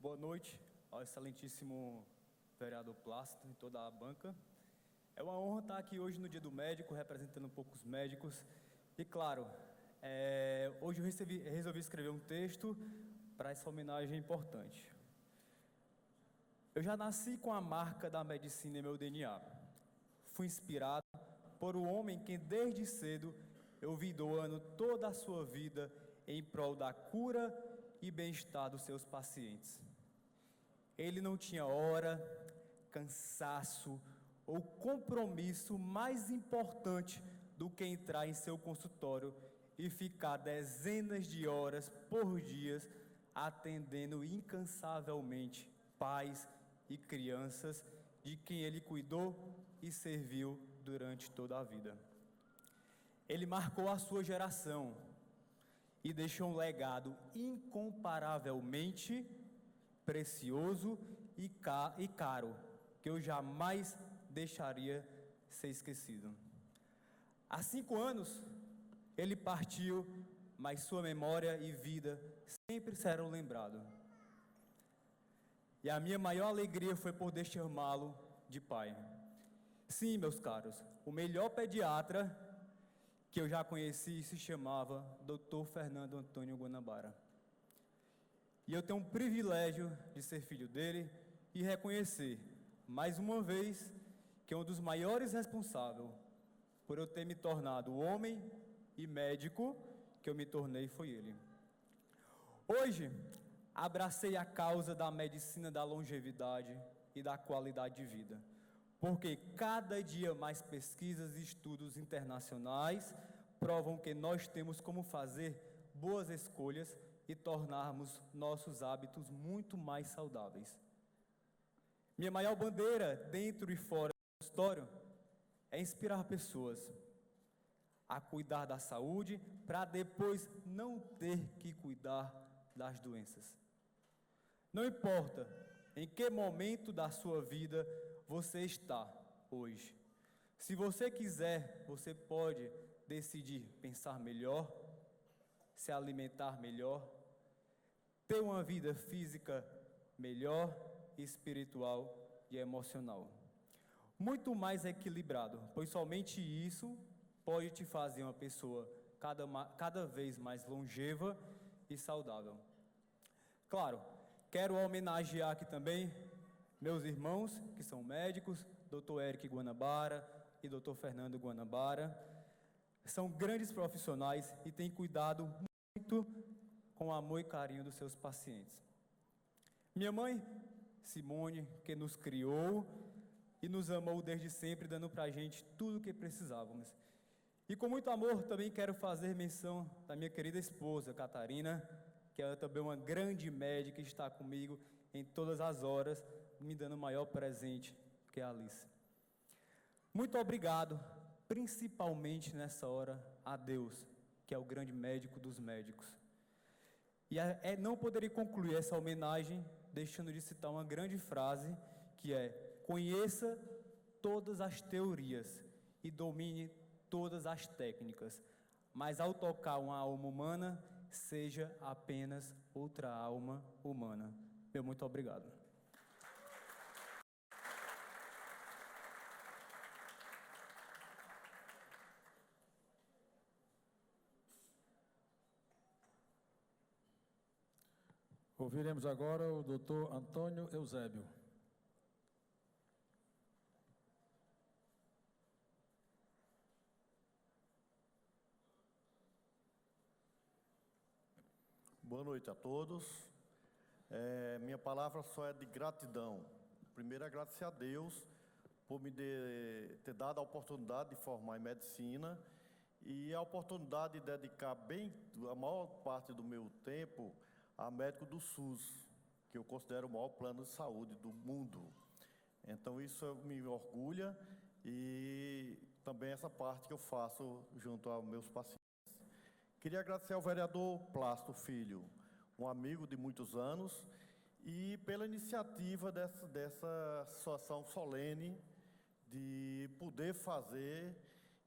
Boa noite ao excelentíssimo vereador Plácido e toda a banca. É uma honra estar aqui hoje no Dia do Médico, representando um pouco os médicos. E claro, hoje eu resolvi escrever um texto para essa homenagem importante. Eu já nasci com a marca da medicina em meu DNA. Fui inspirado por um homem que desde cedo eu vi doando toda a sua vida em prol da cura e bem-estar dos seus pacientes. Ele não tinha hora, cansaço ou compromisso mais importante do que entrar em seu consultório e ficar dezenas de horas por dia atendendo incansavelmente pais e crianças de quem ele cuidou e serviu durante toda a vida. Ele marcou a sua geração e deixou um legado incomparavelmente precioso e caro, que eu jamais deixaria ser esquecido. Há 5 anos, ele partiu, mas sua memória e vida sempre serão lembrados. E a minha maior alegria foi poder chamá-lo de pai. Sim, meus caros, o melhor pediatra que eu já conheci se chamava Dr. Fernando Antônio Guanabara. E eu tenho um privilégio de ser filho dele e reconhecer, mais uma vez, que um dos maiores responsáveis por eu ter me tornado homem e médico que eu me tornei foi ele. Hoje, abracei a causa da medicina da longevidade e da qualidade de vida, porque cada dia mais pesquisas e estudos internacionais provam que nós temos como fazer boas escolhas e tornarmos nossos hábitos muito mais saudáveis. Minha maior bandeira, dentro e fora do consultório, é inspirar pessoas a cuidar da saúde para depois não ter que cuidar das doenças. Não importa em que momento da sua vida você está hoje. Se você quiser, você pode decidir pensar melhor, se alimentar melhor, ter uma vida física melhor, espiritual e emocional. Muito mais equilibrado, pois somente isso pode te fazer uma pessoa cada vez mais longeva e saudável. Claro, quero homenagear aqui também meus irmãos, que são médicos, Dr. Eric Guanabara e Dr. Fernando Guanabara. São grandes profissionais e têm cuidado muito com amor e carinho dos seus pacientes. Minha mãe, Simone, que nos criou e nos amou desde sempre, dando para a gente tudo o que precisávamos. E com muito amor também quero fazer menção da minha querida esposa, Catarina, que é também uma grande médica que está comigo em todas as horas, me dando o maior presente, que é a Alice. Muito obrigado, principalmente nessa hora, a Deus, que é o grande médico dos médicos. E não poderia concluir essa homenagem deixando de citar uma grande frase, que é: conheça todas as teorias e domine todas as técnicas, mas ao tocar uma alma humana, seja apenas outra alma humana. Meu muito obrigado. Ouviremos agora o Dr. Antônio Eusébio. Boa noite a todos. Minha palavra só é de gratidão. Primeiro, agradecer a Deus por me ter dado a oportunidade de formar em medicina e a oportunidade de dedicar a maior parte do meu tempo a médico do SUS, que eu considero o maior plano de saúde do mundo. Então, isso me orgulha e também essa parte que eu faço junto aos meus pacientes. Queria agradecer ao vereador Plácido Filho, um amigo de muitos anos, e pela iniciativa dessa situação solene de poder fazer,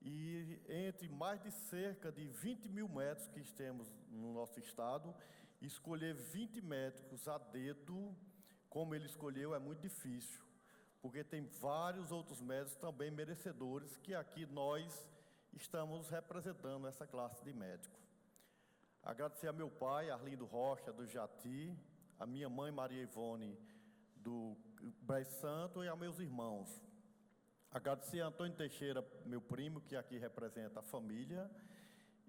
e entre mais de cerca de 20 mil médicos que temos no nosso estado, escolher 20 médicos a dedo, como ele escolheu, é muito difícil, porque tem vários outros médicos também merecedores, que aqui nós estamos representando essa classe de médicos. Agradecer a meu pai, Arlindo Rocha, do Jati, a minha mãe, Maria Ivone, do Brás Santo, e a meus irmãos. Agradecer a Antônio Teixeira, meu primo, que aqui representa a família,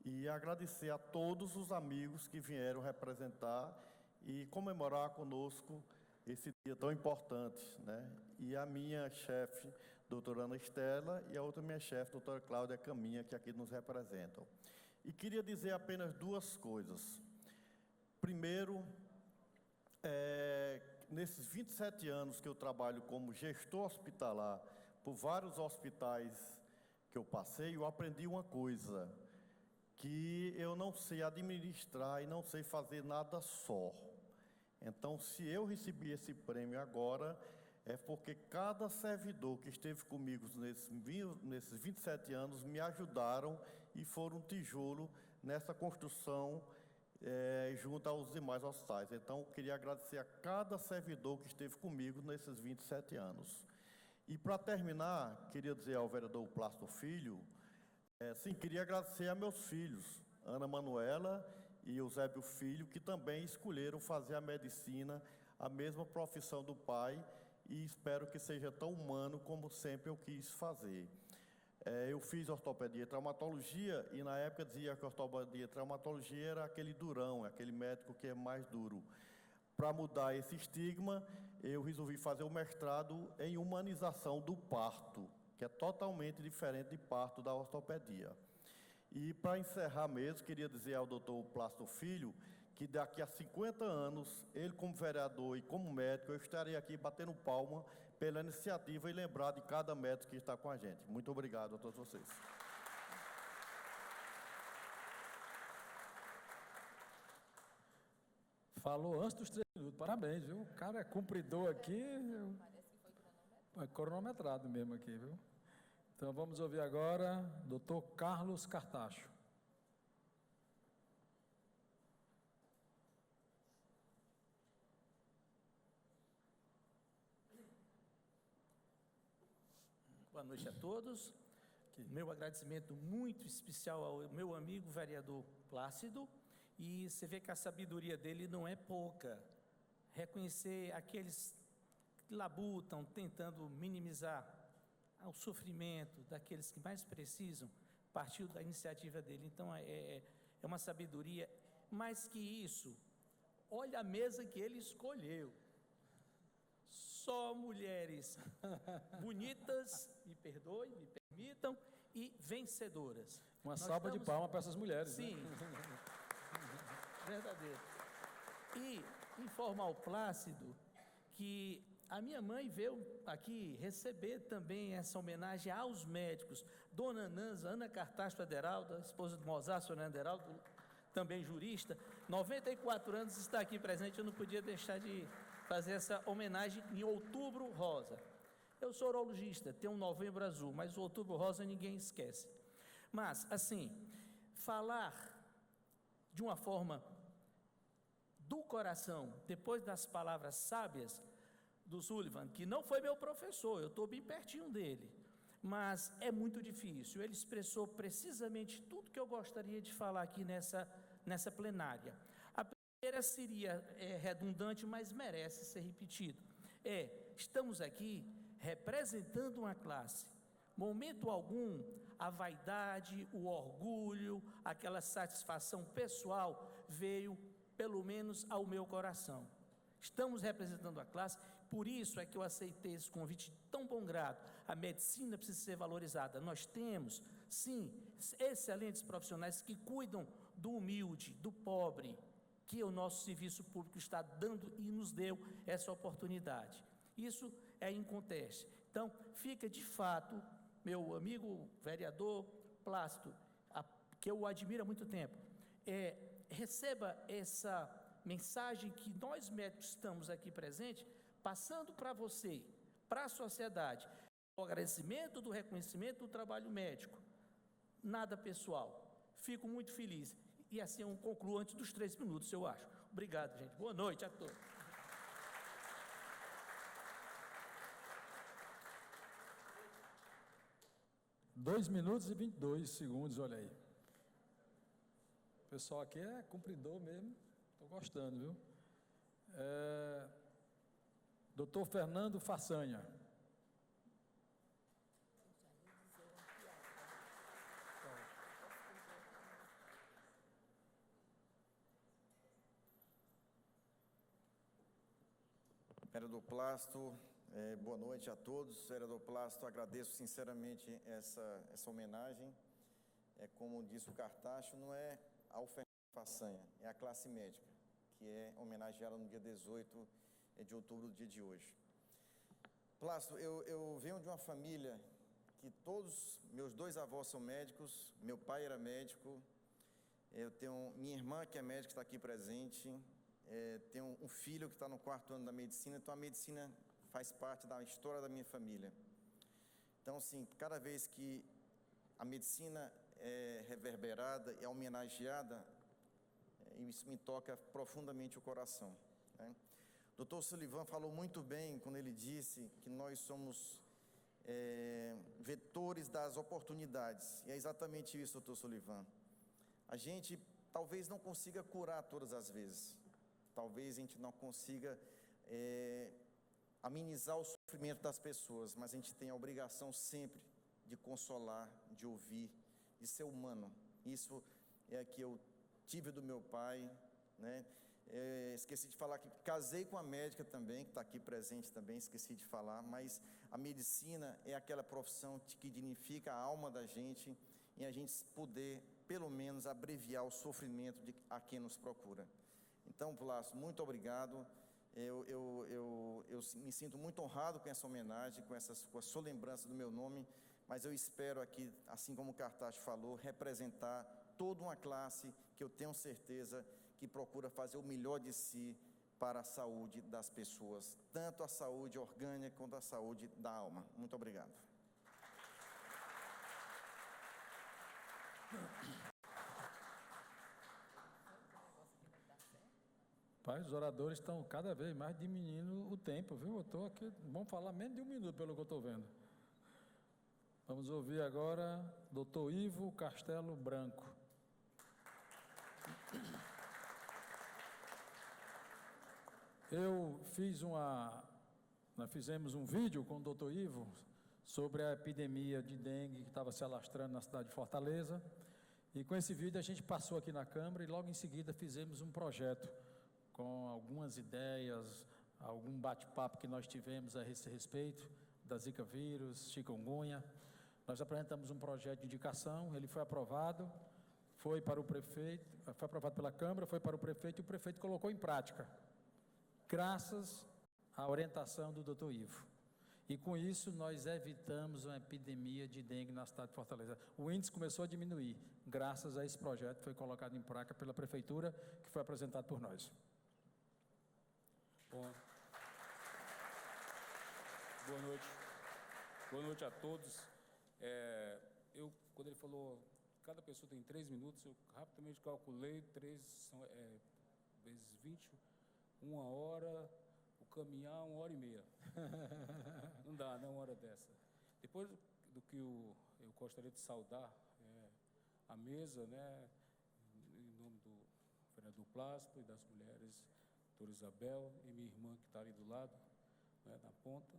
e agradecer a todos os amigos que vieram representar e comemorar conosco esse dia tão importante, né? E a minha chefe, doutora Ana Estela, e a outra minha chefe, doutora Cláudia Caminha, que aqui nos representam. E queria dizer apenas duas coisas. Primeiro, nesses 27 anos que eu trabalho como gestor hospitalar por vários hospitais que eu passei, eu aprendi uma coisa, que eu não sei administrar e não sei fazer nada só. Então, se eu recebi esse prêmio agora, é porque cada servidor que esteve comigo nesses 27 anos me ajudaram e foram um tijolo nessa construção junto aos demais hospitais. Então, eu queria agradecer a cada servidor que esteve comigo nesses 27 anos. E, para terminar, queria dizer ao vereador Plácido Filho, sim, queria agradecer a meus filhos, Ana Manuela e Eusébio Filho, que também escolheram fazer a medicina, a mesma profissão do pai, e espero que seja tão humano como sempre eu quis fazer. Eu fiz ortopedia e traumatologia, e na época dizia que ortopedia e traumatologia era aquele durão, aquele médico que é mais duro. Para mudar esse estigma, eu resolvi fazer o mestrado em humanização do parto, que é totalmente diferente de parto da ortopedia. E, para encerrar mesmo, queria dizer ao doutor Plácido Filho que daqui a 50 anos, ele como vereador e como médico, eu estarei aqui batendo palma pela iniciativa e lembrar de cada médico que está com a gente. Muito obrigado a todos vocês. Falou antes dos 3 minutos, parabéns, viu? O cara é cumpridor aqui, é cronometrado mesmo aqui, viu? Então vamos ouvir agora Dr. Carlos Cartacho. Boa noite a todos. Meu agradecimento muito especial ao meu amigo vereador Plácido, e você vê que a sabedoria dele não é pouca. Reconhecer aqueles que labutam, tentando minimizar o sofrimento daqueles que mais precisam, partiu da iniciativa dele. Então, é uma sabedoria. Mais que isso, olha a mesa que ele escolheu. Só mulheres bonitas, me perdoem, me permitam, e vencedoras. Uma salva de palmas para essas mulheres. Sim, né? Verdadeiro. E informar ao Plácido que a minha mãe veio aqui receber também essa homenagem aos médicos. Dona Nanza, Ana Cartacho Federaldo, esposa do Mozart Fernando Federaldo, também jurista, 94 anos, está aqui presente. Eu não podia deixar de fazer essa homenagem em Outubro Rosa. Eu sou urologista, tenho um Novembro Azul, mas o Outubro Rosa ninguém esquece. Mas, assim, falar de uma forma do coração, depois das palavras sábias do Sullivan, que não foi meu professor, eu estou bem pertinho dele, mas é muito difícil. Ele expressou precisamente tudo que eu gostaria de falar aqui nessa plenária. A primeira seria redundante, mas merece ser repetido. Estamos aqui representando uma classe. Momento algum, a vaidade, o orgulho, aquela satisfação pessoal veio, pelo menos, ao meu coração. Estamos representando a classe, por isso é que eu aceitei esse convite de tão bom grado. A medicina precisa ser valorizada. Nós temos, sim, excelentes profissionais que cuidam do humilde, do pobre, que o nosso serviço público está dando e nos deu essa oportunidade. Isso é inconteste. Então, fica de fato, meu amigo vereador Plácido, que eu admiro há muito tempo, receba essa mensagem que nós médicos estamos aqui presentes, passando para você, para a sociedade, o agradecimento do reconhecimento do trabalho médico, nada pessoal. Fico muito feliz. E assim eu concluo antes dos 3 minutos, eu acho. Obrigado, gente. Boa noite a todos. Dois minutos e 22 segundos, olha aí. O pessoal aqui é cumpridor mesmo, estou gostando, viu? Doutor Fernando Façanha. Vereador Plácido, boa noite a todos. Vereador Plácido, agradeço sinceramente essa homenagem. Como disse o Cartacho, não é ao Fernando Façanha, é a classe médica, que é homenageada no dia 18 de outubro, do dia de hoje. Plácido, eu venho de uma família que todos meus 2 avós são médicos, meu pai era médico, eu tenho minha irmã que é médica, está aqui presente, tenho um filho que está no 4º ano da medicina, então a medicina faz parte da história da minha família. Então, assim, cada vez que a medicina é reverberada, é homenageada, isso me toca profundamente o coração, né? Dr. Sullivan falou muito bem quando ele disse que nós somos vetores das oportunidades, e é exatamente isso, Dr. Sullivan. A gente talvez não consiga curar todas as vezes, talvez a gente não consiga amenizar o sofrimento das pessoas, mas a gente tem a obrigação sempre de consolar, de ouvir, de ser humano. Isso é que eu tive do meu pai, né? Esqueci de falar que casei com a médica também, que está aqui presente também, esqueci de falar, mas a medicina é aquela profissão que dignifica a alma da gente e a gente poder, pelo menos, abreviar o sofrimento de a quem nos procura. Então, Plácido, muito obrigado. Eu me sinto muito honrado com essa homenagem, com a sua lembrança do meu nome, mas eu espero aqui, assim como o Cartacho falou, representar toda uma classe que eu tenho certeza que procura fazer o melhor de si para a saúde das pessoas, tanto a saúde orgânica quanto a saúde da alma. Muito obrigado. Pai, os oradores estão cada vez mais diminuindo o tempo, viu? Eu estou aqui, vamos falar menos de 1 minuto, pelo que eu estou vendo. Vamos ouvir agora Dr. Ivo Castelo Branco. Nós fizemos um vídeo com o Dr. Ivo sobre a epidemia de dengue que estava se alastrando na cidade de Fortaleza, e com esse vídeo a gente passou aqui na Câmara e logo em seguida fizemos um projeto com algumas ideias, algum bate-papo que nós tivemos a esse respeito, da Zika vírus, chikungunya. Nós apresentamos um projeto de indicação, ele foi aprovado, foi para o prefeito, foi aprovado pela Câmara, foi para o prefeito e o prefeito colocou em prática, graças à orientação do Dr. Ivo. E com isso nós evitamos uma epidemia de dengue na cidade de Fortaleza. O índice começou a diminuir, graças a esse projeto que foi colocado em prática pela prefeitura, que foi apresentado por nós. Bom, boa noite a todos. Quando ele falou, cada pessoa tem 3 minutos, eu rapidamente calculei, 3 vezes 20, 1 hora, o caminhar 1h30. Não dá, né, 1 hora dessa. Depois do que eu gostaria de saudar a mesa, né, em nome do vereador Plácido e das mulheres, doutora Isabel e minha irmã que está ali do lado, né, na ponta.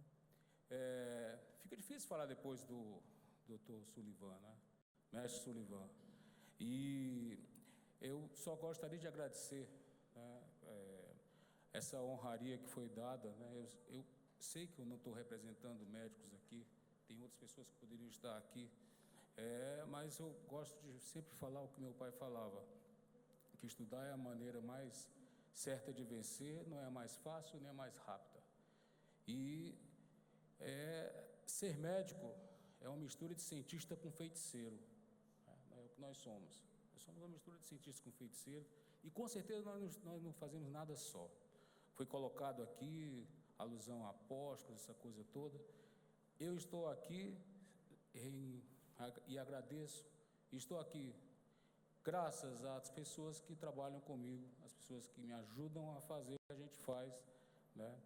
Fica difícil falar depois do Dr. Sullivan, né? Mestre Sullivan. E eu só gostaria de agradecer, né, essa honraria que foi dada, né? Eu sei que eu não estou representando médicos aqui, tem outras pessoas que poderiam estar aqui, mas eu gosto de sempre falar o que meu pai falava, que estudar é a maneira mais certa de vencer, não é a mais fácil nem a mais rápida. E ser médico é uma mistura de cientista com feiticeiro, né? É o que nós somos. Nós somos uma mistura de cientista com feiticeiro e com certeza nós não fazemos nada só. Foi colocado aqui alusão a apóstolos, essa coisa toda. Eu estou aqui e agradeço, estou aqui graças às pessoas que trabalham comigo, as pessoas que me ajudam a fazer o que a gente faz, né?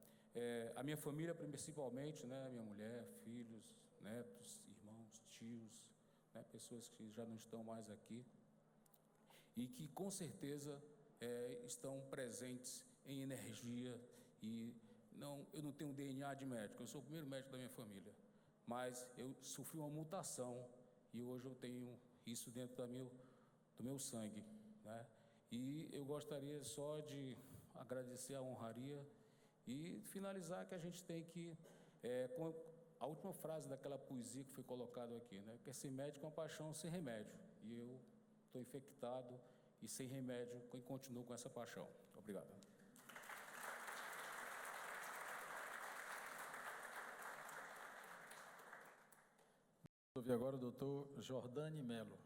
A minha família, principalmente, né? Minha mulher, filhos, netos, irmãos, tios, né? Pessoas que já não estão mais aqui e que, com certeza, estão presentes em energia. E eu não tenho DNA de médico, eu sou o primeiro médico da minha família, mas eu sofri uma mutação e hoje eu tenho isso dentro do meu sangue, né? E eu gostaria só de agradecer a honraria e finalizar que a gente tem que, com a última frase daquela poesia que foi colocada aqui, né? Que ser médico é uma paixão sem remédio, e eu estou infectado e sem remédio e continuo com essa paixão. Obrigado. Vamos ouvir agora o doutor Jordani Melo.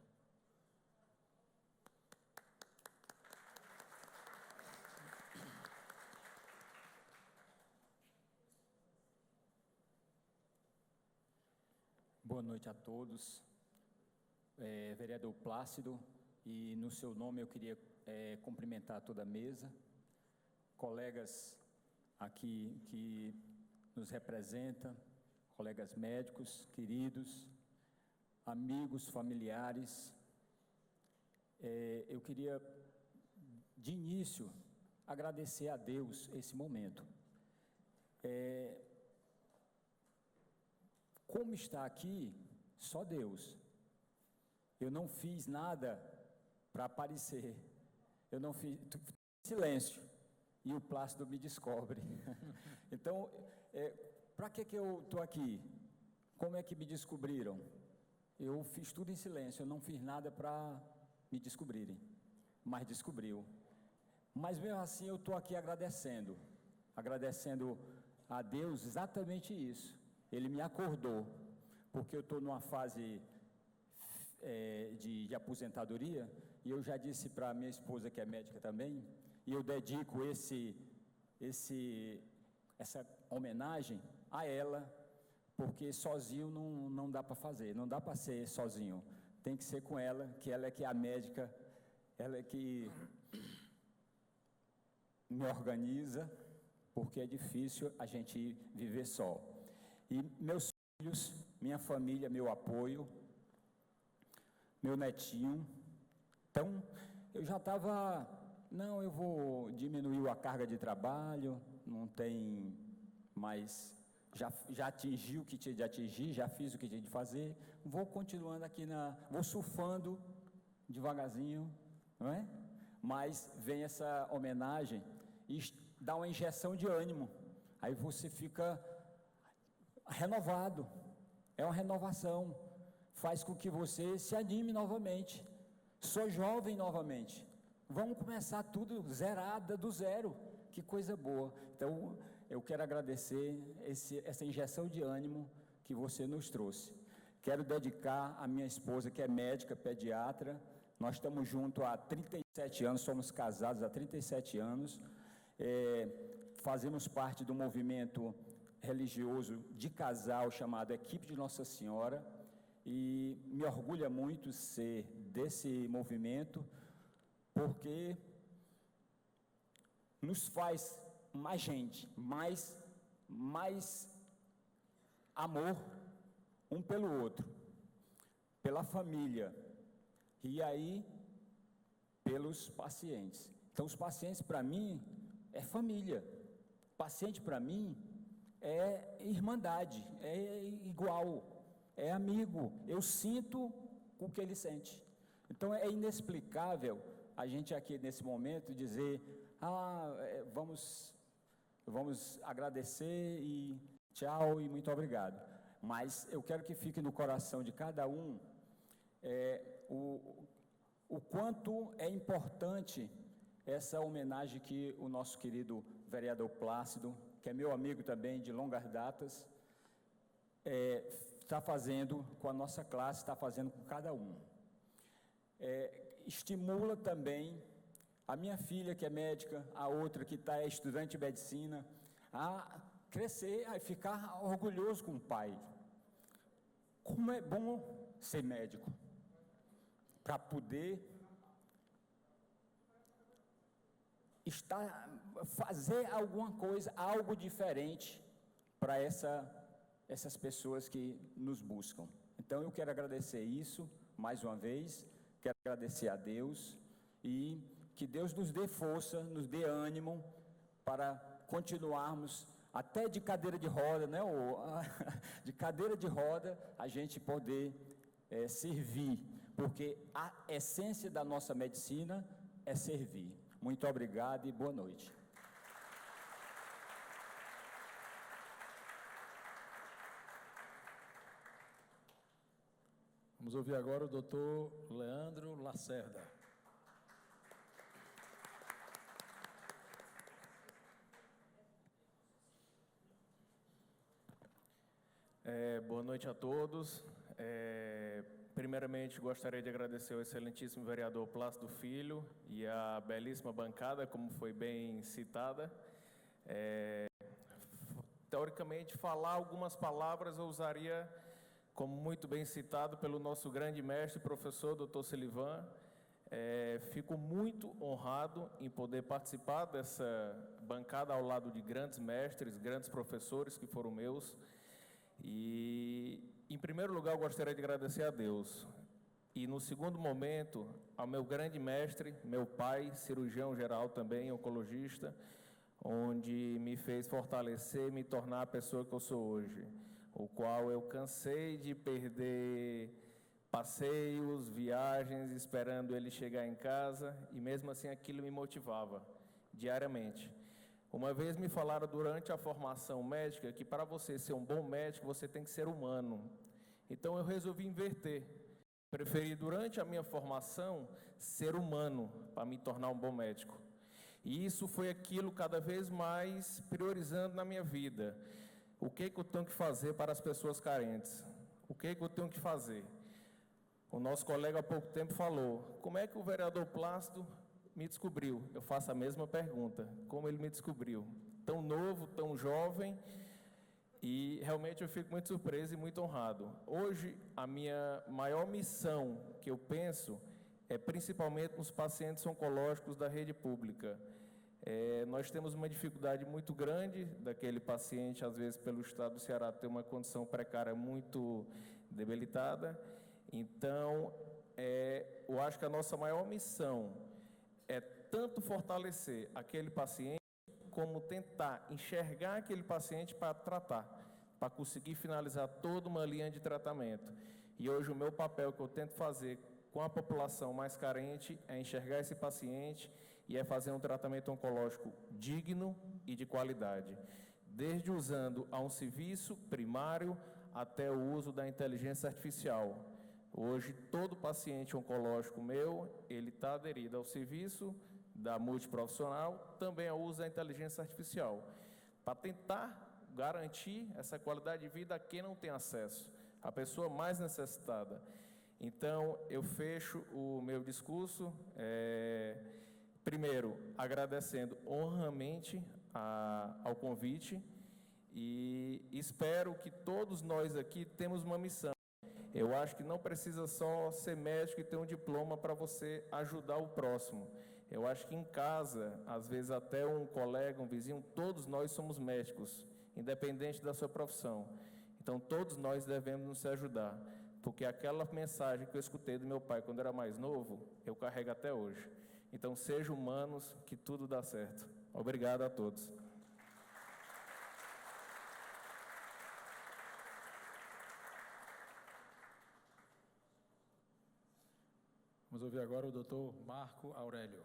Boa noite a todos. Vereador Plácido, e no seu nome eu queria cumprimentar toda a mesa, colegas aqui que nos representam, colegas médicos, queridos, amigos, familiares. Eu queria, de início, agradecer a Deus esse momento. Como está aqui, só Deus. Eu não fiz nada para aparecer. Eu não fiz silêncio. E o Plácido me descobre. Então, para que eu estou aqui? Como é que me descobriram? Eu fiz tudo em silêncio. Eu não fiz nada para me descobrirem. Mas descobriu. Mas mesmo assim eu estou aqui agradecendo. Agradecendo a Deus exatamente isso. Ele me acordou. Porque eu estou numa fase de aposentadoria, e eu já disse para minha esposa, que é médica também, e eu dedico essa homenagem a ela, porque sozinho não dá para fazer, não dá para ser sozinho, tem que ser com ela, que ela é que é a médica, ela é que me organiza, porque é difícil a gente viver só. E meus filhos, minha família, meu apoio, meu netinho. Então, eu já estava, não, eu vou diminuir a carga de trabalho, não tem mais, já atingi o que tinha de atingir, já fiz o que tinha de fazer, vou continuando aqui, vou surfando devagarzinho, não é? Mas vem essa homenagem e dá uma injeção de ânimo, aí você fica renovado, é uma renovação, faz com que você se anime novamente, sou jovem novamente, vamos começar tudo zerada, do zero, que coisa boa. Então, eu quero agradecer essa injeção de ânimo que você nos trouxe. Quero dedicar a minha esposa, que é médica, pediatra, nós estamos juntos há 37 anos, somos casados há 37 anos, fazemos parte do movimento religioso de casal chamado Equipe de Nossa Senhora, e me orgulha muito ser desse movimento, porque nos faz mais gente, mais amor um pelo outro, pela família, e aí pelos pacientes. Então, os pacientes para mim é família, paciente para mim é irmandade, é igual, é amigo, eu sinto o que ele sente. Então é inexplicável a gente aqui nesse momento dizer, vamos agradecer e tchau e muito obrigado. Mas eu quero que fique no coração de cada um o quanto é importante essa homenagem que o nosso querido vereador Plácido, que é meu amigo também de longas datas, está fazendo com a nossa classe, está fazendo com cada um. Estimula também a minha filha, que é médica, a outra que é estudante de medicina, a crescer, a ficar orgulhoso com o pai. Como é bom ser médico, para poder fazer alguma coisa, algo diferente para essas pessoas que nos buscam. Então eu quero agradecer isso, mais uma vez, quero agradecer a Deus, e que Deus nos dê força, nos dê ânimo, para continuarmos, até de cadeira de roda, né? De cadeira de roda, a gente poder servir, porque a essência da nossa medicina é servir. Muito obrigado e boa noite. Vamos ouvir agora o doutor Leandro Lacerda. Boa noite a todos. Primeiramente, gostaria de agradecer ao excelentíssimo vereador Plácido Filho e à belíssima bancada, como foi bem citada. Teoricamente, falar algumas palavras eu usaria, como muito bem citado pelo nosso grande mestre, professor Dr. Silivan. Fico muito honrado em poder participar dessa bancada ao lado de grandes mestres, grandes professores que foram meus. E, em primeiro lugar, eu gostaria de agradecer a Deus. E, no segundo momento, ao meu grande mestre, meu pai, cirurgião geral também, oncologista, onde me fez fortalecer e me tornar a pessoa que eu sou hoje, o qual eu cansei de perder passeios, viagens, esperando ele chegar em casa, e mesmo assim aquilo me motivava diariamente. Uma vez me falaram durante a formação médica que para você ser um bom médico, você tem que ser humano. Então eu resolvi inverter. Preferi durante a minha formação ser humano para me tornar um bom médico. E isso foi aquilo cada vez mais priorizando na minha vida. O que eu tenho que fazer para as pessoas carentes? O que eu tenho que fazer? O nosso colega há pouco tempo falou, como é que o vereador Plácido me descobriu? Eu faço a mesma pergunta, como ele me descobriu? Tão novo, tão jovem, e realmente eu fico muito surpreso e muito honrado. Hoje, a minha maior missão que eu penso é principalmente nos pacientes oncológicos da rede pública. Nós temos uma dificuldade muito grande daquele paciente, às vezes pelo estado do Ceará, ter uma condição precária muito debilitada. Então, eu acho que a nossa maior missão é tanto fortalecer aquele paciente, como tentar enxergar aquele paciente para tratar, para conseguir finalizar toda uma linha de tratamento. E hoje o meu papel que eu tento fazer com a população mais carente é enxergar esse paciente e é fazer um tratamento oncológico digno e de qualidade, desde usando a um serviço primário até o uso da inteligência artificial. Hoje, todo paciente oncológico meu, ele está aderido ao serviço da multiprofissional, também ao uso da inteligência artificial, para tentar garantir essa qualidade de vida a quem não tem acesso, a pessoa mais necessitada. Então, eu fecho o meu discurso, primeiro, agradecendo honramente ao convite e espero que todos nós aqui temos uma missão. Eu acho que não precisa só ser médico e ter um diploma para você ajudar o próximo. Eu acho que em casa, às vezes até um colega, um vizinho, todos nós somos médicos, independente da sua profissão. Então, todos nós devemos nos ajudar, porque aquela mensagem que eu escutei do meu pai quando era mais novo, eu carrego até hoje. Então, sejam humanos, que tudo dá certo. Obrigado a todos. Vamos ouvir agora o doutor Marco Aurélio.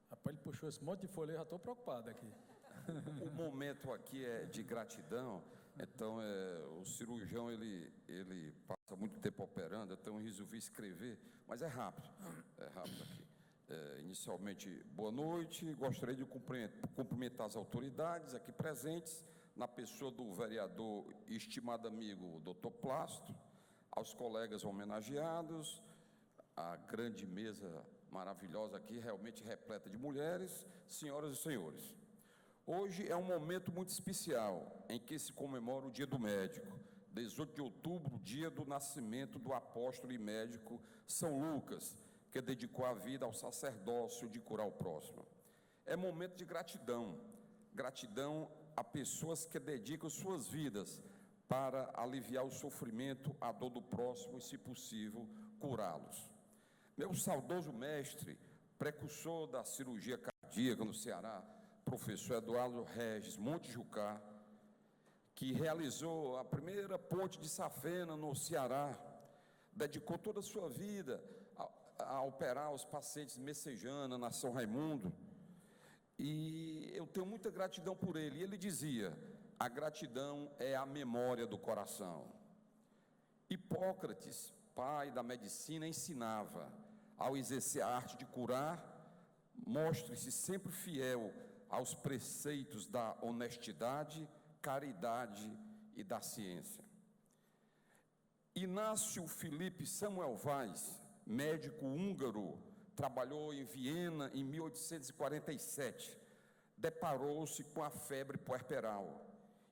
Rapaz, ele puxou esse monte de folha, eu já estou preocupado aqui. O momento aqui é de gratidão, então o cirurgião ele passa muito tempo operando, então eu resolvi escrever, mas é rápido aqui. Inicialmente, boa noite, gostaria de cumprimentar as autoridades aqui presentes, na pessoa do vereador e estimado amigo Dr. Plácido, aos colegas homenageados, a grande mesa maravilhosa aqui, realmente repleta de mulheres, senhoras e senhores. Hoje é um momento muito especial em que se comemora o Dia do Médico, 18 de outubro, dia do nascimento do apóstolo e médico São Lucas, que dedicou a vida ao sacerdócio de curar o próximo. É momento de gratidão, gratidão a pessoas que dedicam suas vidas para aliviar o sofrimento, a dor do próximo e, se possível, curá-los. Meu saudoso mestre, precursor da cirurgia cardíaca no Ceará, professor Eduardo Regis Montejucá, que realizou a primeira ponte de Safena no Ceará, dedicou toda a sua vida a operar os pacientes de Messejana, na São Raimundo, e eu tenho muita gratidão por ele. E ele dizia, a gratidão é a memória do coração. Hipócrates, pai da medicina, ensinava, ao exercer a arte de curar, mostre-se sempre fiel aos preceitos da honestidade, caridade e da ciência. Inácio Felipe Samuel Vaz, médico húngaro, trabalhou em Viena em 1847, deparou-se com a febre puerperal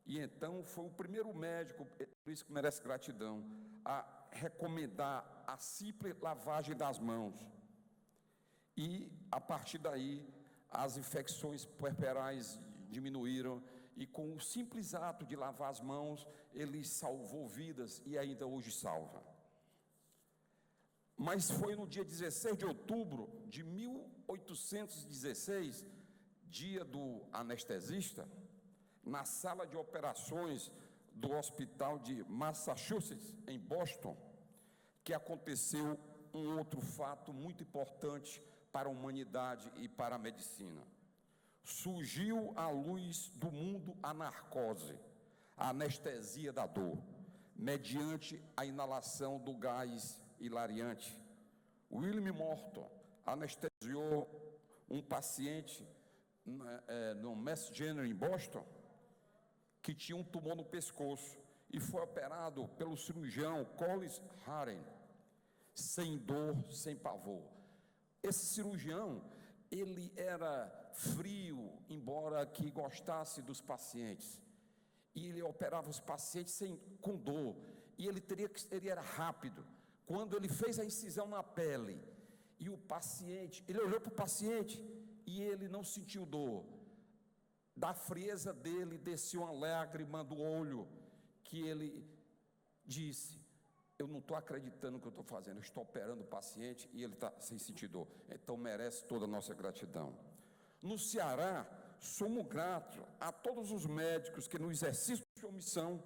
e então foi o primeiro médico, por isso que merece gratidão, a recomendar a simples lavagem das mãos. E, a partir daí, as infecções puerperais diminuíram e, com o simples ato de lavar as mãos, ele salvou vidas e ainda hoje salva. Mas foi no dia 16 de outubro de 1816, dia do anestesista, na sala de operações do Hospital de Massachusetts, em Boston, que aconteceu um outro fato muito importante para a humanidade e para a medicina. Surgiu à luz do mundo a narcose, a anestesia da dor, mediante a inalação do gás hilariante. William Morton anestesiou um paciente no Mass General em Boston, que tinha um tumor no pescoço, e foi operado pelo cirurgião Collins Haren, sem dor, sem pavor. Esse cirurgião, ele era frio, embora que gostasse dos pacientes, e ele operava os pacientes com dor, e ele era rápido. Quando ele fez a incisão na pele, e o paciente, ele olhou para o paciente, e ele não sentiu dor. Da frieza dele desceu uma lágrima do olho, que ele disse: eu não estou acreditando no que eu estou fazendo, eu estou operando o paciente e ele está sem sentir dor. Então merece toda a nossa gratidão. No Ceará, somos gratos a todos os médicos que, no exercício de sua missão,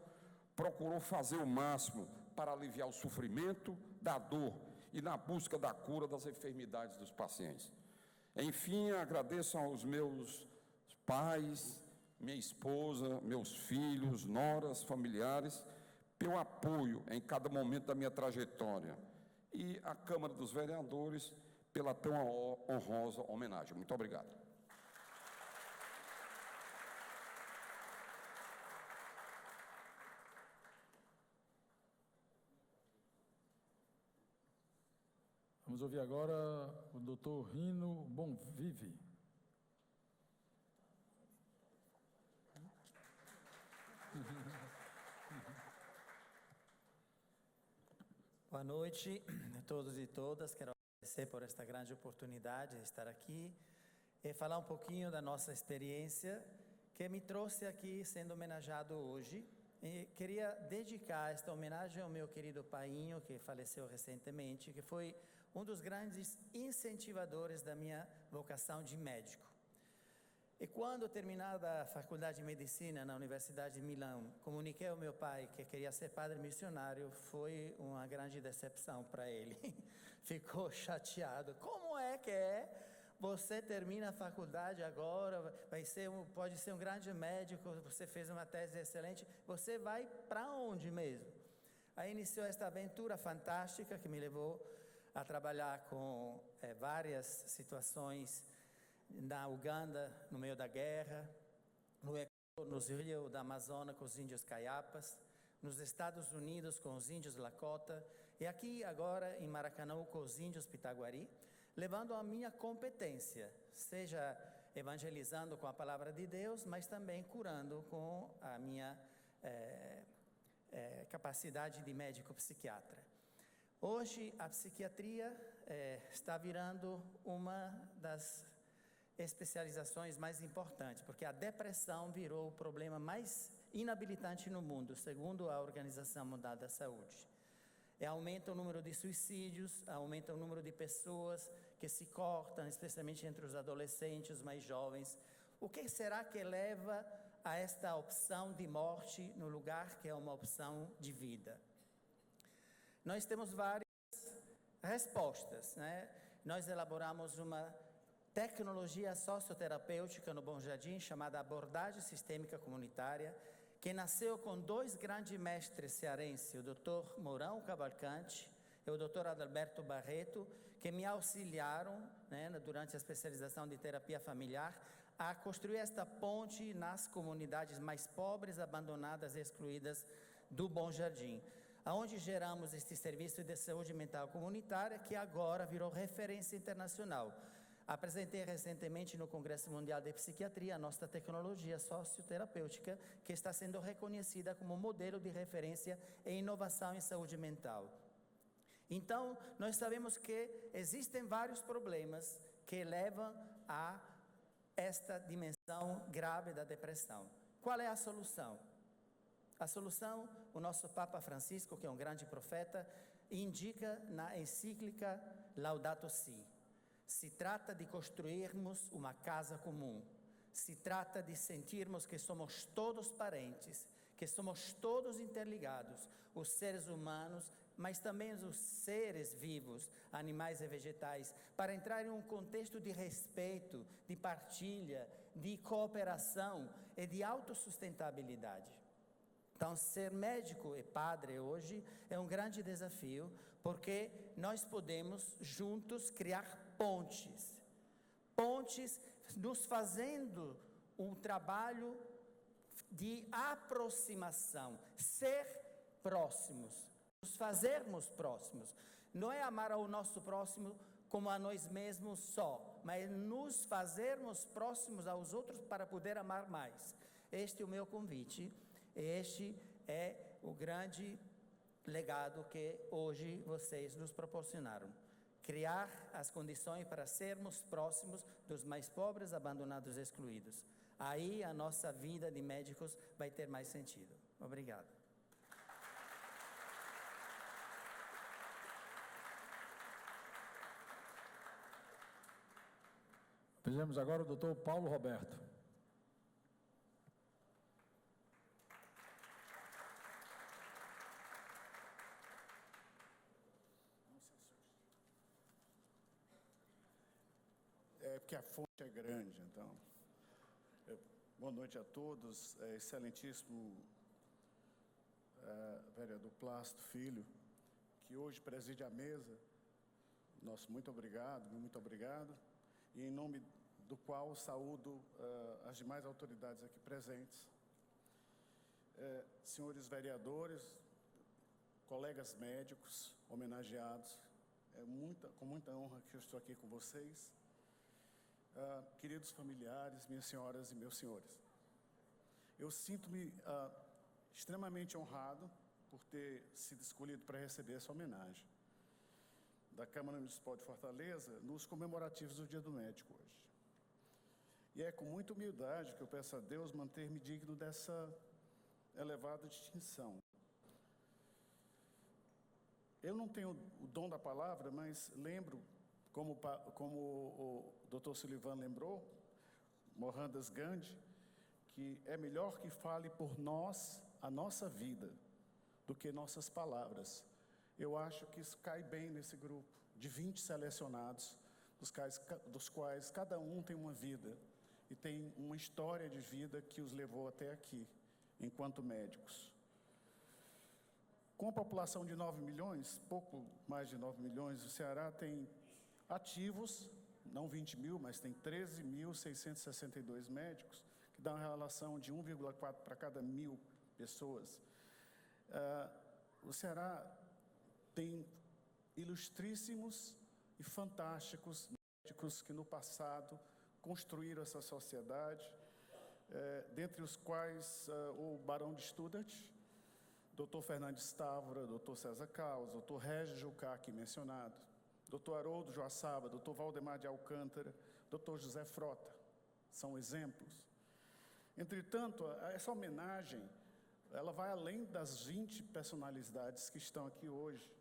procurou fazer o máximo para aliviar o sofrimento da dor e na busca da cura das enfermidades dos pacientes. Enfim, agradeço aos meus pais, minha esposa, meus filhos, noras, familiares, pelo apoio em cada momento da minha trajetória, e à Câmara dos Vereadores pela tão honrosa homenagem. Muito obrigado. Vamos ouvir agora o Dr. Rino Bonvive. Boa noite a todos e todas. Quero agradecer por esta grande oportunidade de estar aqui e falar um pouquinho da nossa experiência que me trouxe aqui sendo homenageado hoje. E queria dedicar esta homenagem ao meu querido painho, que faleceu recentemente, que foi um dos grandes incentivadores da minha vocação de médico. E quando terminada a faculdade de medicina na Universidade de Milão, comuniquei ao meu pai que queria ser padre missionário, foi uma grande decepção para ele. Ficou chateado. Como é que você termina a faculdade agora, pode ser um grande médico, você fez uma tese excelente, você vai para onde mesmo? Aí iniciou esta aventura fantástica que me levou a trabalhar com várias situações na Uganda, no meio da guerra, no Equador, nos rios da Amazônia com os índios Caiapas, nos Estados Unidos com os índios Lakota, e aqui agora em Maracanã com os índios Pitaguari, levando a minha competência, seja evangelizando com a palavra de Deus, mas também curando com a minha capacidade de médico psiquiatra. Hoje a psiquiatria está virando uma das especializações mais importantes, porque a depressão virou o problema mais inabilitante no mundo, segundo a Organização Mundial da Saúde. Aumenta o número de suicídios, aumenta o número de pessoas que se cortam, especialmente entre os adolescentes, os mais jovens. O que será que leva a esta opção de morte no lugar que é uma opção de vida? Nós temos várias respostas, né? Nós elaboramos uma tecnologia socioterapêutica no Bom Jardim, chamada abordagem sistêmica comunitária, que nasceu com dois grandes mestres cearenses, o Dr. Mourão Cavalcante e o Dr. Adalberto Barreto, que me auxiliaram, né, durante a especialização de terapia familiar, a construir esta ponte nas comunidades mais pobres, abandonadas e excluídas do Bom Jardim, onde geramos este serviço de saúde mental comunitária, que agora virou referência internacional. Apresentei recentemente no Congresso Mundial de Psiquiatria a nossa tecnologia socioterapêutica, que está sendo reconhecida como modelo de referência em inovação em saúde mental. Então, nós sabemos que existem vários problemas que levam a esta dimensão grave da depressão. Qual é a solução? A solução, o nosso Papa Francisco, que é um grande profeta, indica na encíclica Laudato Si. Se trata de construirmos uma casa comum. Se trata de sentirmos que somos todos parentes, que somos todos interligados, os seres humanos, mas também os seres vivos, animais e vegetais, para entrar em um contexto de respeito, de partilha, de cooperação e de autossustentabilidade. Então, ser médico e padre hoje é um grande desafio, porque nós podemos juntos criar pontes nos fazendo um trabalho de aproximação, ser próximos, nos fazermos próximos. Não é amar ao nosso próximo como a nós mesmos só, mas nos fazermos próximos aos outros para poder amar mais. Este é o meu convite, este é o grande legado que hoje vocês nos proporcionaram. Criar as condições para sermos próximos dos mais pobres, abandonados e excluídos. Aí a nossa vida de médicos vai ter mais sentido. Obrigado. Fizemos agora o doutor Paulo Roberto. É porque a fonte é grande, então. Boa noite a todos, excelentíssimo vereador Plácido Filho, que hoje preside a mesa. Nosso muito obrigado, e em nome do qual saúdo as demais autoridades aqui presentes. Senhores vereadores, colegas médicos, homenageados, com muita honra que eu estou aqui com vocês. Queridos familiares, minhas senhoras e meus senhores, eu sinto-me extremamente honrado por ter sido escolhido para receber essa homenagem da Câmara Municipal de Fortaleza nos comemorativos do Dia do Médico hoje. E é com muita humildade que eu peço a Deus manter-me digno dessa elevada distinção. Eu não tenho o dom da palavra, mas lembro, como o Dr. Sullivan lembrou, Mohandas Gandhi, que é melhor que fale por nós a nossa vida do que nossas palavras. Eu acho que isso cai bem nesse grupo de 20 selecionados, dos quais cada um tem uma vida e tem uma história de vida que os levou até aqui, enquanto médicos. Com a população de 9 milhões, pouco mais de 9 milhões, o Ceará tem ativos, não 20 mil, mas tem 13.662 médicos, que dá uma relação de 1,4 para cada 1.000 pessoas. O Ceará tem ilustríssimos e fantásticos médicos que no passado construíram essa sociedade, dentre os quais o Barão de Studart, Dr. Fernandes Távora, Dr. César Caos, Dr. Régis Jucá, aqui mencionado, Dr. Haroldo Joaçaba, Dr. Valdemar de Alcântara, Dr. José Frota, são exemplos. Entretanto, essa homenagem, ela vai além das 20 personalidades que estão aqui hoje.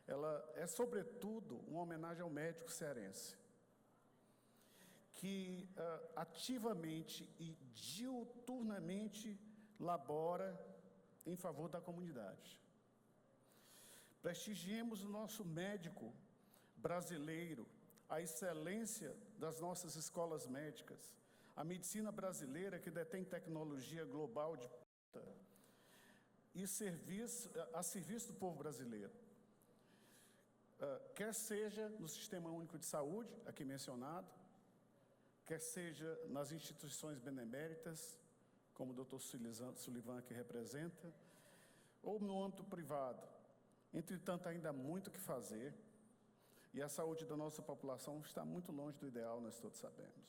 Ela é, sobretudo, uma homenagem ao médico cearense, que ativamente e diuturnamente labora em favor da comunidade. Prestigiemos o nosso médico brasileiro, a excelência das nossas escolas médicas, a medicina brasileira que detém tecnologia global de ponta e a serviço do povo brasileiro. Quer seja no Sistema Único de Saúde, aqui mencionado, quer seja nas instituições beneméritas, como o Dr. Sullivan aqui representa, ou no âmbito privado. Entretanto, ainda há muito o que fazer, e a saúde da nossa população está muito longe do ideal, nós todos sabemos.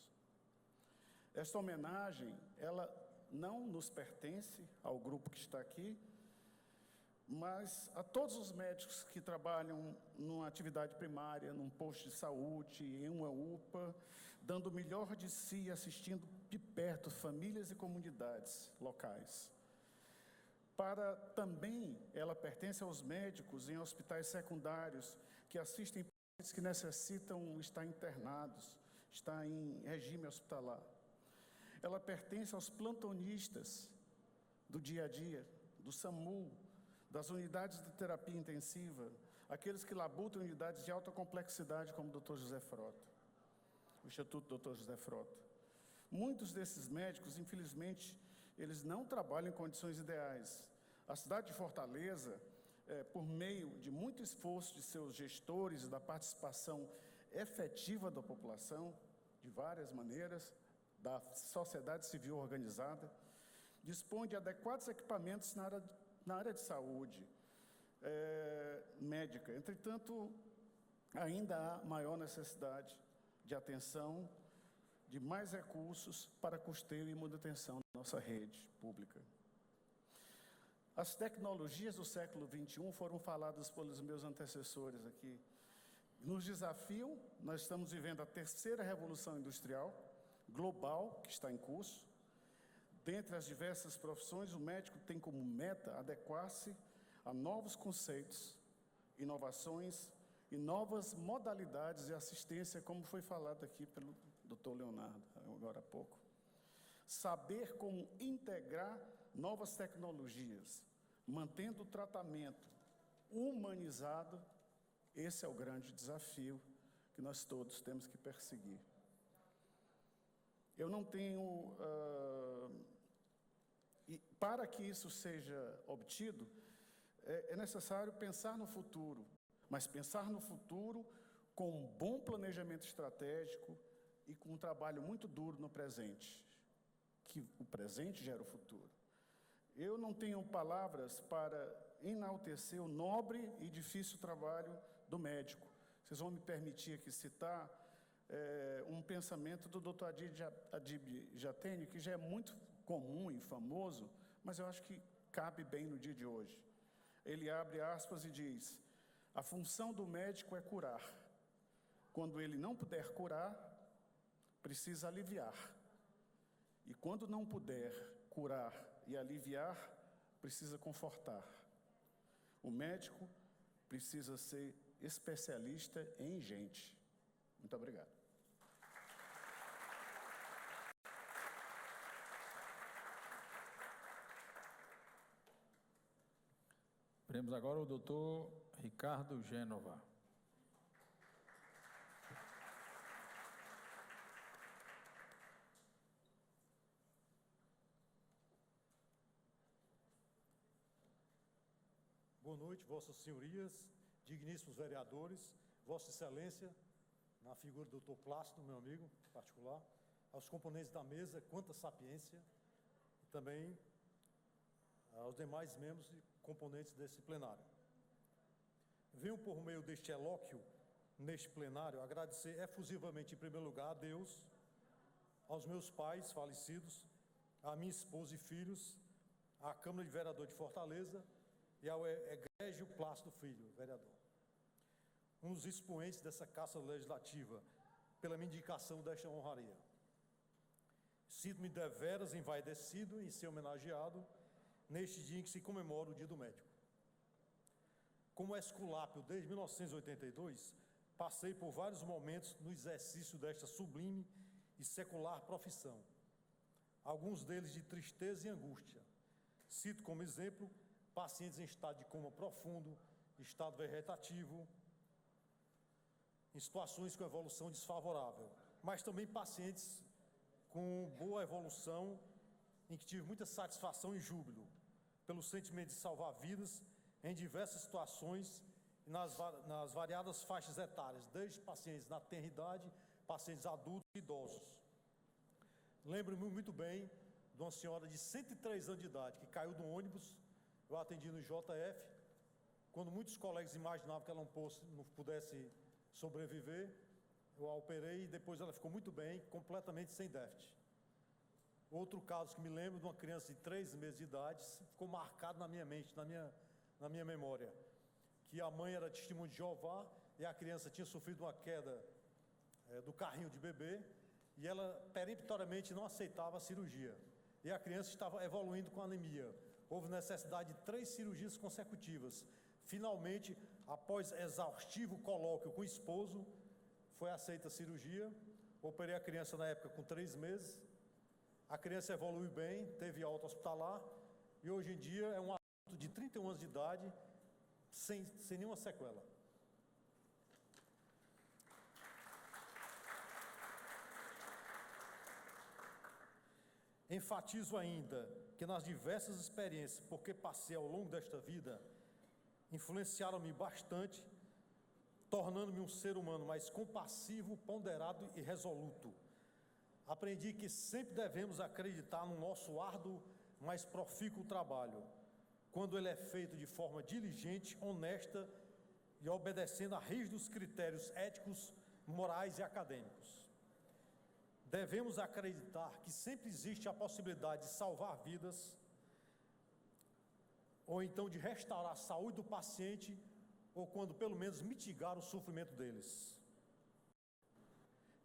Esta homenagem, ela não nos pertence ao grupo que está aqui, mas a todos os médicos que trabalham numa atividade primária, num posto de saúde, em uma UPA, dando o melhor de si, assistindo de perto famílias e comunidades locais. Também ela pertence aos médicos em hospitais secundários que assistem pacientes que necessitam estar internados, estar em regime hospitalar. Ela pertence aos plantonistas do dia a dia, do SAMU, das unidades de terapia intensiva, aqueles que labutam em unidades de alta complexidade, como o Dr. José Frota, o Instituto Dr. José Frota. Muitos desses médicos, infelizmente, eles não trabalham em condições ideais. A cidade de Fortaleza, por meio de muito esforço de seus gestores e da participação efetiva da população, de várias maneiras, da sociedade civil organizada, dispõe de adequados equipamentos na área de saúde médica. Entretanto, ainda há maior necessidade de atenção, de mais recursos para custeio e manutenção da nossa rede pública. As tecnologias do século XXI foram faladas pelos meus antecessores aqui. Nos desafiam, nós estamos vivendo a terceira revolução industrial global que está em curso. Dentre as diversas profissões, o médico tem como meta adequar-se a novos conceitos, inovações e novas modalidades de assistência, como foi falado aqui pelo Dr. Leonardo, agora há pouco. Saber como integrar novas tecnologias, mantendo o tratamento humanizado, esse é o grande desafio que nós todos temos que perseguir. Eu não tenho... E para que isso seja obtido, é necessário pensar no futuro, mas pensar no futuro com um bom planejamento estratégico e com um trabalho muito duro no presente, que o presente gera o futuro. Eu não tenho palavras para enaltecer o nobre e difícil trabalho do médico. Vocês vão me permitir aqui citar um pensamento do Dr. Adib Jatene, que já é muito comum e famoso, mas eu acho que cabe bem no dia de hoje. Ele abre aspas e diz: a função do médico é curar. Quando ele não puder curar, precisa aliviar. E quando não puder curar e aliviar, precisa confortar. O médico precisa ser especialista em gente. Muito obrigado. Teremos agora o Dr. Ricardo Gênova. Boa noite, Vossas Senhorias, digníssimos vereadores, Vossa Excelência, na figura do Dr. Plácido, meu amigo particular, aos componentes da mesa, quanta sapiência, e também aos demais membros e componentes desse plenário. Venho, por meio deste elóquio, neste plenário, agradecer efusivamente, em primeiro lugar, a Deus, aos meus pais falecidos, à minha esposa e filhos, à Câmara de Vereadores de Fortaleza e ao egrégio Plácido Filho, vereador. Um dos expoentes dessa Casa Legislativa, pela minha indicação desta honraria. Sinto-me deveras envaidecido em ser homenageado neste dia em que se comemora o Dia do Médico. Como esculápio desde 1982, passei por vários momentos no exercício desta sublime e secular profissão, alguns deles de tristeza e angústia. Cito como exemplo pacientes em estado de coma profundo, estado vegetativo, em situações com evolução desfavorável, mas também pacientes com boa evolução, em que tive muita satisfação e júbilo, pelo sentimento de salvar vidas em diversas situações e nas variadas faixas etárias, desde pacientes na tenra idade, pacientes adultos e idosos. Lembro-me muito bem de uma senhora de 103 anos de idade que caiu do ônibus. Eu atendi no JF, quando muitos colegas imaginavam que ela não pudesse sobreviver, eu a operei e depois ela ficou muito bem, completamente sem déficit. Outro caso que me lembro de uma criança de 3 meses de idade, ficou marcado na minha mente, na minha memória, que a mãe era testemunha de Jeová e a criança tinha sofrido uma queda do carrinho de bebê e ela peremptoriamente não aceitava a cirurgia. E a criança estava evoluindo com anemia. Houve necessidade de 3 cirurgias consecutivas. Finalmente, após exaustivo colóquio com o esposo, foi aceita a cirurgia. Operei a criança na época com 3 meses. A criança evoluiu bem, teve alta hospitalar e hoje em dia é um adulto de 31 anos de idade, sem nenhuma sequela. Enfatizo ainda que nas diversas experiências, porque passei ao longo desta vida, influenciaram-me bastante, tornando-me um ser humano mais compassivo, ponderado e resoluto. Aprendi que sempre devemos acreditar no nosso árduo, mas profícuo trabalho, quando ele é feito de forma diligente, honesta e obedecendo a rígidos critérios éticos, morais e acadêmicos. Devemos acreditar que sempre existe a possibilidade de salvar vidas, ou então de restaurar a saúde do paciente, ou quando pelo menos mitigar o sofrimento deles.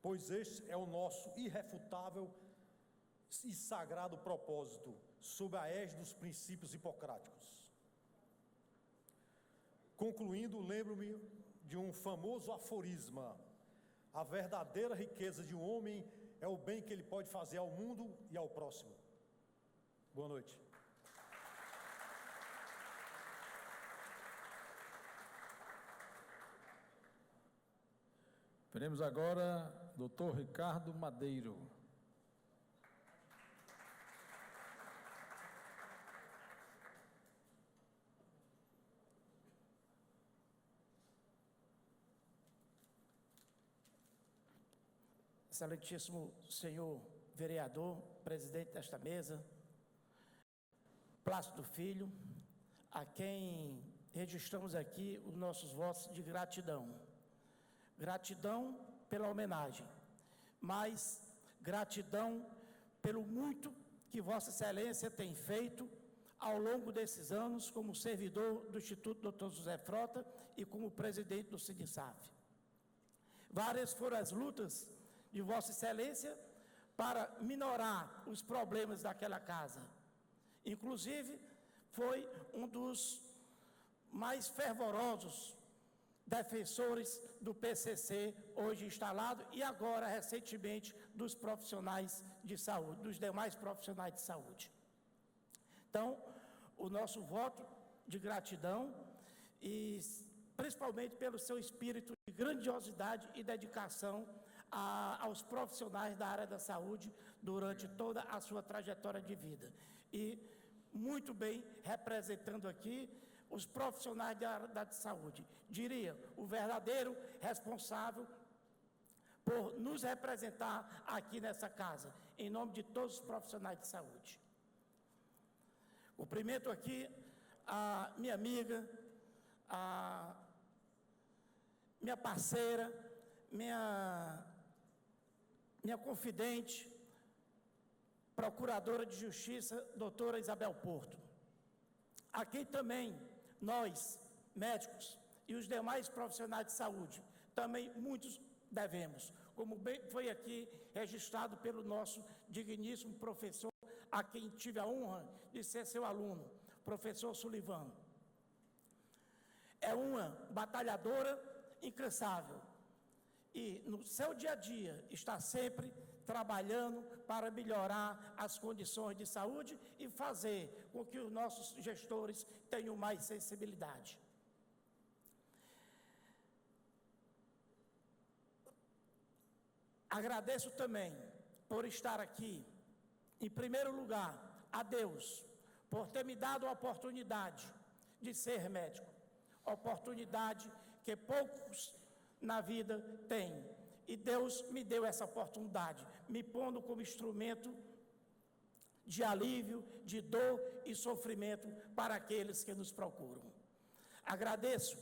Pois este é o nosso irrefutável e sagrado propósito, sob a égide dos princípios hipocráticos. Concluindo, lembro-me de um famoso aforisma: a verdadeira riqueza de um homem é o bem que ele pode fazer ao mundo e ao próximo. Boa noite. Veremos agora Dr. Ricardo Madeiro. Excelentíssimo senhor vereador, presidente desta mesa, Plácido Filho, a quem registramos aqui os nossos votos de gratidão. Gratidão pela homenagem, mas gratidão pelo muito que Vossa Excelência tem feito ao longo desses anos como servidor do Instituto Dr. José Frota e como presidente do SINISAF. Várias foram as lutas de Vossa Excelência para minorar os problemas daquela casa. Inclusive, foi um dos mais fervorosos defensores do PCC, hoje instalado, e agora, recentemente, dos profissionais de saúde, dos demais profissionais de saúde. Então, o nosso voto de gratidão, e principalmente pelo seu espírito de grandiosidade e dedicação aos profissionais da área da saúde durante toda a sua trajetória de vida. E muito bem representando aqui os profissionais da área da saúde. Diria, o verdadeiro responsável por nos representar aqui nessa casa, em nome de todos os profissionais de saúde. Cumprimento aqui a minha amiga, a minha parceira, minha confidente, procuradora de Justiça, doutora Isabel Porto, a quem também nós, médicos e os demais profissionais de saúde, também muitos devemos, como bem foi aqui registrado pelo nosso digníssimo professor, a quem tive a honra de ser seu aluno, professor Sullivan. É uma batalhadora incansável e no seu dia a dia está sempre trabalhando para melhorar as condições de saúde e fazer com que os nossos gestores tenham mais sensibilidade. Agradeço também por estar aqui, em primeiro lugar, a Deus, por ter me dado a oportunidade de ser médico, oportunidade que poucos na vida têm, E Deus me deu essa oportunidade, me pondo como instrumento de alívio, de dor e sofrimento para aqueles que nos procuram. Agradeço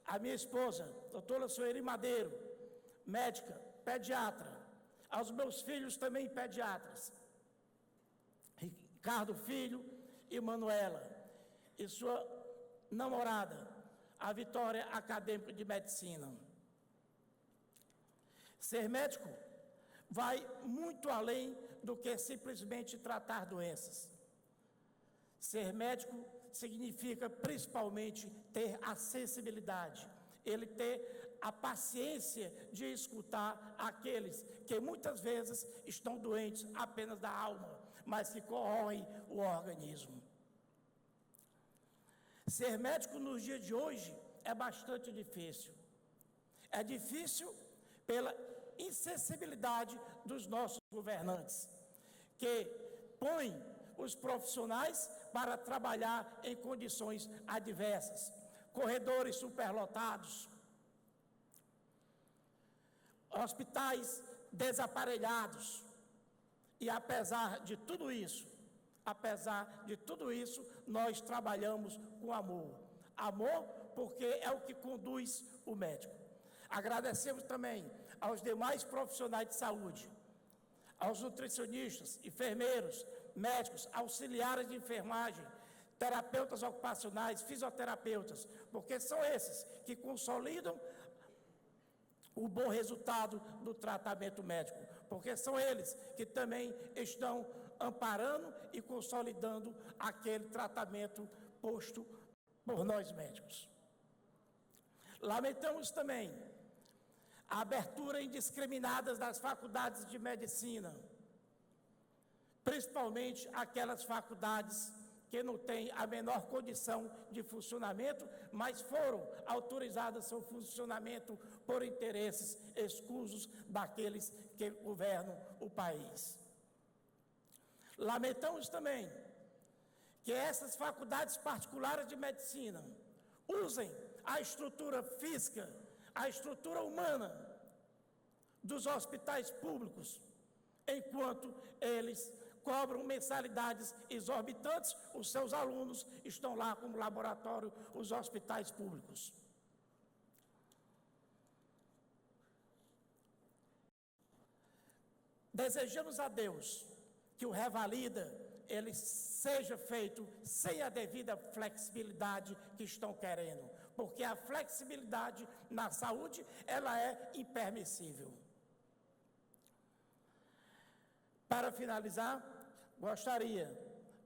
a minha esposa, doutora Sueli Madeiro, médica, pediatra, aos meus filhos também pediatras, Ricardo Filho e Manuela, e sua namorada, a Vitória, acadêmica de medicina. Ser médico vai muito além do que simplesmente tratar doenças. Ser médico significa principalmente ter a sensibilidade, ele ter a paciência de escutar aqueles que muitas vezes estão doentes apenas da alma, mas que corroem o organismo. Ser médico nos dias de hoje é bastante difícil. É difícil pela insensibilidade dos nossos governantes, que põem os profissionais para trabalhar em condições adversas, corredores superlotados, hospitais desaparelhados. E apesar de tudo isso, nós trabalhamos com amor. Amor porque é o que conduz o médico. Agradecemos também aos demais profissionais de saúde, aos nutricionistas, enfermeiros, médicos, auxiliares de enfermagem, terapeutas ocupacionais, fisioterapeutas, porque são esses que consolidam o bom resultado do tratamento médico, porque são eles que também estão amparando e consolidando aquele tratamento posto por nós médicos. Lamentamos também a abertura indiscriminada das faculdades de medicina, principalmente aquelas faculdades que não têm a menor condição de funcionamento, mas foram autorizadas seu funcionamento por interesses escusos daqueles que governam o país. Lamentamos também que essas faculdades particulares de medicina usem a estrutura física, a estrutura humana dos hospitais públicos, enquanto eles cobram mensalidades exorbitantes, os seus alunos estão lá como laboratório, os hospitais públicos. Desejamos a Deus que o Revalida ele seja feito sem a devida flexibilidade que estão querendo, porque a flexibilidade na saúde, ela é impermissível. Para finalizar, gostaria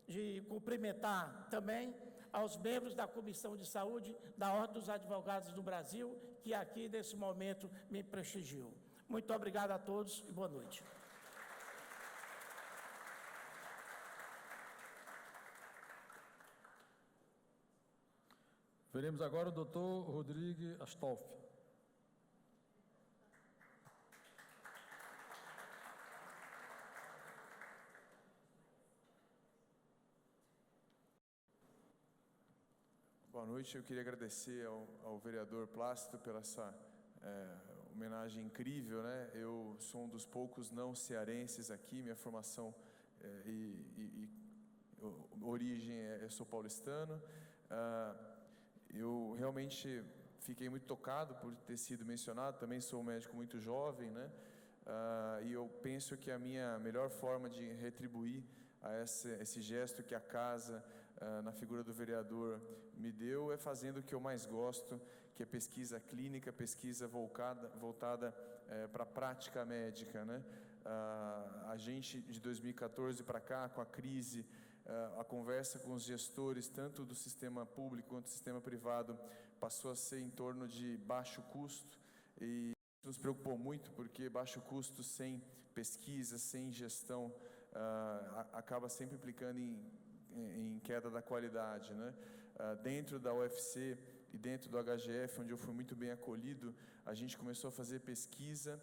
de cumprimentar também aos membros da Comissão de Saúde da Ordem dos Advogados do Brasil, que aqui nesse momento me prestigiam. Muito obrigado a todos e boa noite. Veremos agora o doutor Rodrigo Astolfi. Boa noite, eu queria agradecer ao vereador Plácido pela essa homenagem incrível, né? Eu sou um dos poucos não cearenses aqui, minha formação origem eu sou paulistano. Eu realmente fiquei muito tocado por ter sido mencionado, também sou um médico muito jovem, né? E eu penso que a minha melhor forma de retribuir a esse gesto que a casa, na figura do vereador, me deu, é fazendo o que eu mais gosto, que é pesquisa clínica, pesquisa voltada para a prática médica, né? A gente, de 2014 para cá, com a crise, a conversa com os gestores, tanto do sistema público quanto do sistema privado, passou a ser em torno de baixo custo, e isso nos preocupou muito, porque baixo custo sem pesquisa, sem gestão, acaba sempre implicando em queda da qualidade, né? Dentro da UFC e dentro do HGF, onde eu fui muito bem acolhido, a gente começou a fazer pesquisa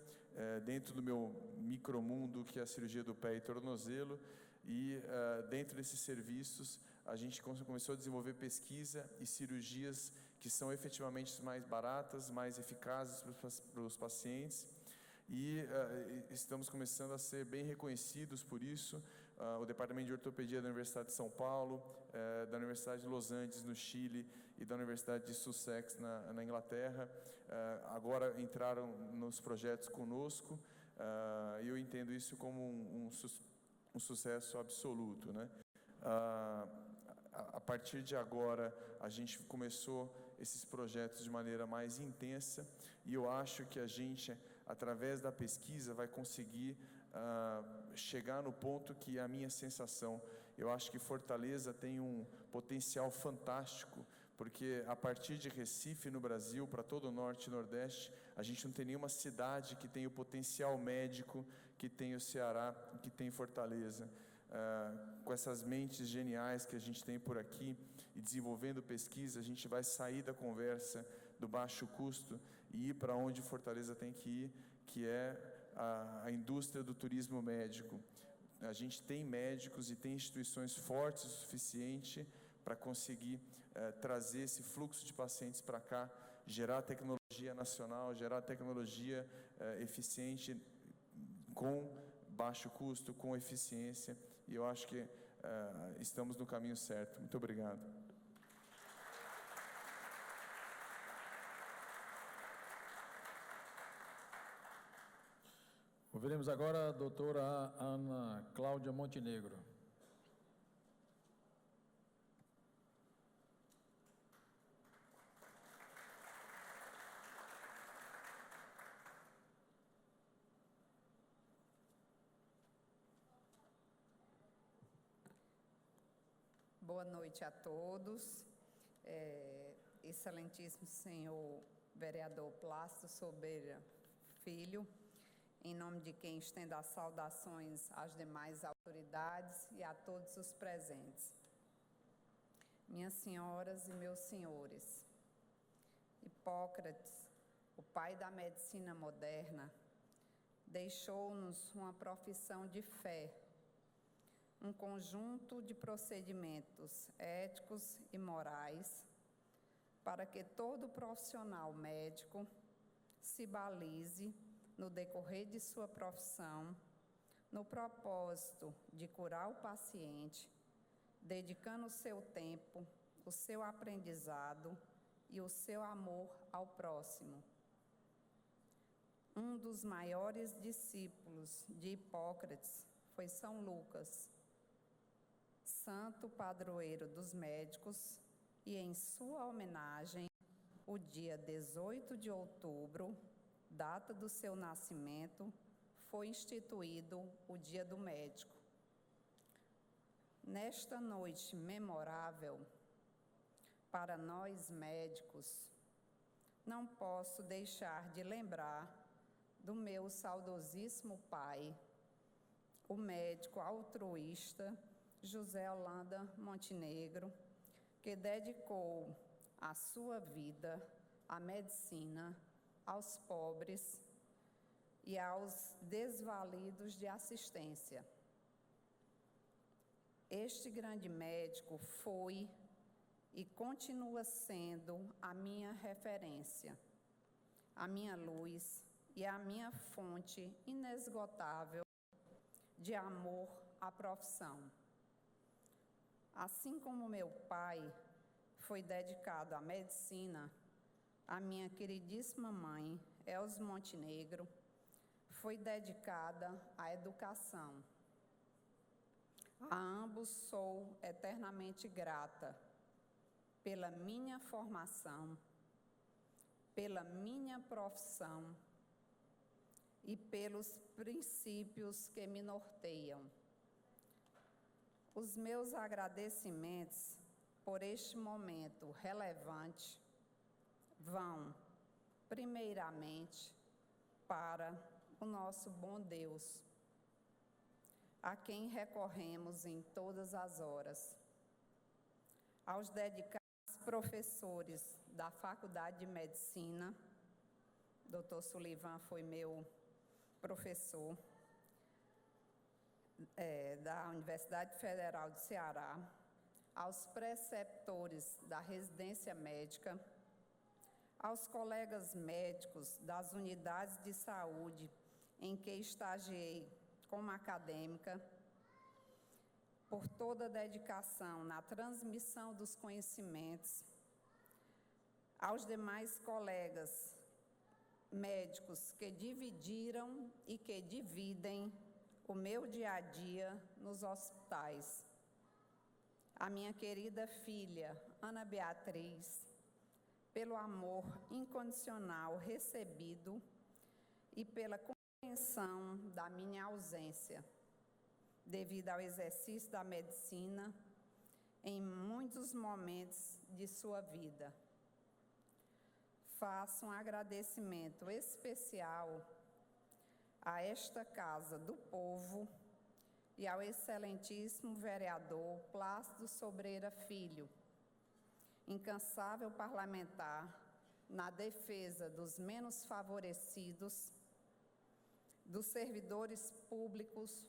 dentro do meu micromundo, que é a cirurgia do pé e tornozelo, e dentro desses serviços a gente começou a desenvolver pesquisa e cirurgias que são efetivamente mais baratas, mais eficazes para os pacientes, e estamos começando a ser bem reconhecidos por isso. O Departamento de Ortopedia da Universidade de São Paulo, da Universidade de Los Angeles, no Chile, e da Universidade de Sussex, na Inglaterra, agora entraram nos projetos conosco, e eu entendo isso como um sucesso absoluto, né? A partir de agora, a gente começou esses projetos de maneira mais intensa, e eu acho que a gente, através da pesquisa, vai conseguir chegar no ponto que é a minha sensação. Eu acho que Fortaleza tem um potencial fantástico, porque a partir de Recife, no Brasil, para todo o Norte e Nordeste, a gente não tem nenhuma cidade que tem o potencial médico que tem o Ceará, que tem Fortaleza. Com essas mentes geniais que a gente tem por aqui, e desenvolvendo pesquisa, a gente vai sair da conversa do baixo custo e ir para onde Fortaleza tem que ir, que é a indústria do turismo médico. A gente tem médicos e tem instituições fortes o suficiente para conseguir trazer esse fluxo de pacientes para cá, gerar tecnologia nacional, gerar tecnologia eficiente, com baixo custo, com eficiência, e eu acho que estamos no caminho certo. Muito obrigado. Ouviremos agora a doutora Ana Cláudia Montenegro. Boa noite a todos. Excelentíssimo senhor vereador Plácido Sobeira Filho, em nome de quem estendo as saudações às demais autoridades e a todos os presentes. Minhas senhoras e meus senhores, Hipócrates, o pai da medicina moderna, deixou-nos uma profissão de fé, um conjunto de procedimentos éticos e morais para que todo profissional médico se balize no decorrer de sua profissão, no propósito de curar o paciente, dedicando o seu tempo, o seu aprendizado e o seu amor ao próximo. Um dos maiores discípulos de Hipócrates foi São Lucas, santo padroeiro dos médicos, e em sua homenagem, o dia 18 de outubro, data do seu nascimento, foi instituído o Dia do Médico. Nesta noite memorável, para nós médicos, não posso deixar de lembrar do meu saudosíssimo pai, o médico altruísta José Holanda Montenegro, que dedicou a sua vida à medicina, aos pobres e aos desvalidos de assistência. Este grande médico foi e continua sendo a minha referência, a minha luz e a minha fonte inesgotável de amor à profissão. Assim como meu pai foi dedicado à medicina, a minha queridíssima mãe, Elza Montenegro, foi dedicada à educação. A ambos sou eternamente grata pela minha formação, pela minha profissão e pelos princípios que me norteiam. Os meus agradecimentos por este momento relevante vão, primeiramente, para o nosso bom Deus, a quem recorremos em todas as horas, aos dedicados professores da Faculdade de Medicina, Dr. Sullivan foi meu professor, da Universidade Federal do Ceará, aos preceptores da residência médica, aos colegas médicos das unidades de saúde em que estagiei como acadêmica, por toda a dedicação na transmissão dos conhecimentos, aos demais colegas médicos que dividiram e que dividem o meu dia a dia nos hospitais, a minha querida filha, Ana Beatriz, pelo amor incondicional recebido e pela compreensão da minha ausência, devido ao exercício da medicina em muitos momentos de sua vida. Faço um agradecimento especial a esta Casa do Povo e ao excelentíssimo vereador Plácido Sobreira Filho, incansável parlamentar na defesa dos menos favorecidos, dos servidores públicos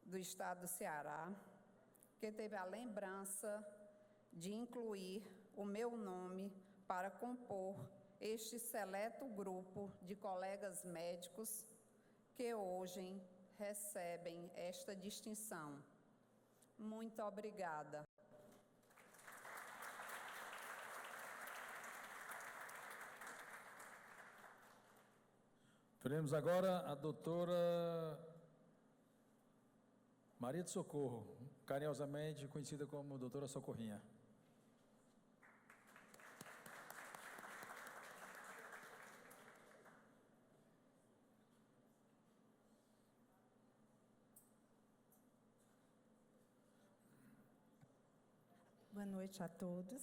do Estado do Ceará, que teve a lembrança de incluir o meu nome para compor este seleto grupo de colegas médicos que hoje recebem esta distinção. Muito obrigada. Teremos agora a doutora Maria de Socorro, carinhosamente conhecida como doutora Socorrinha. Boa noite a todos.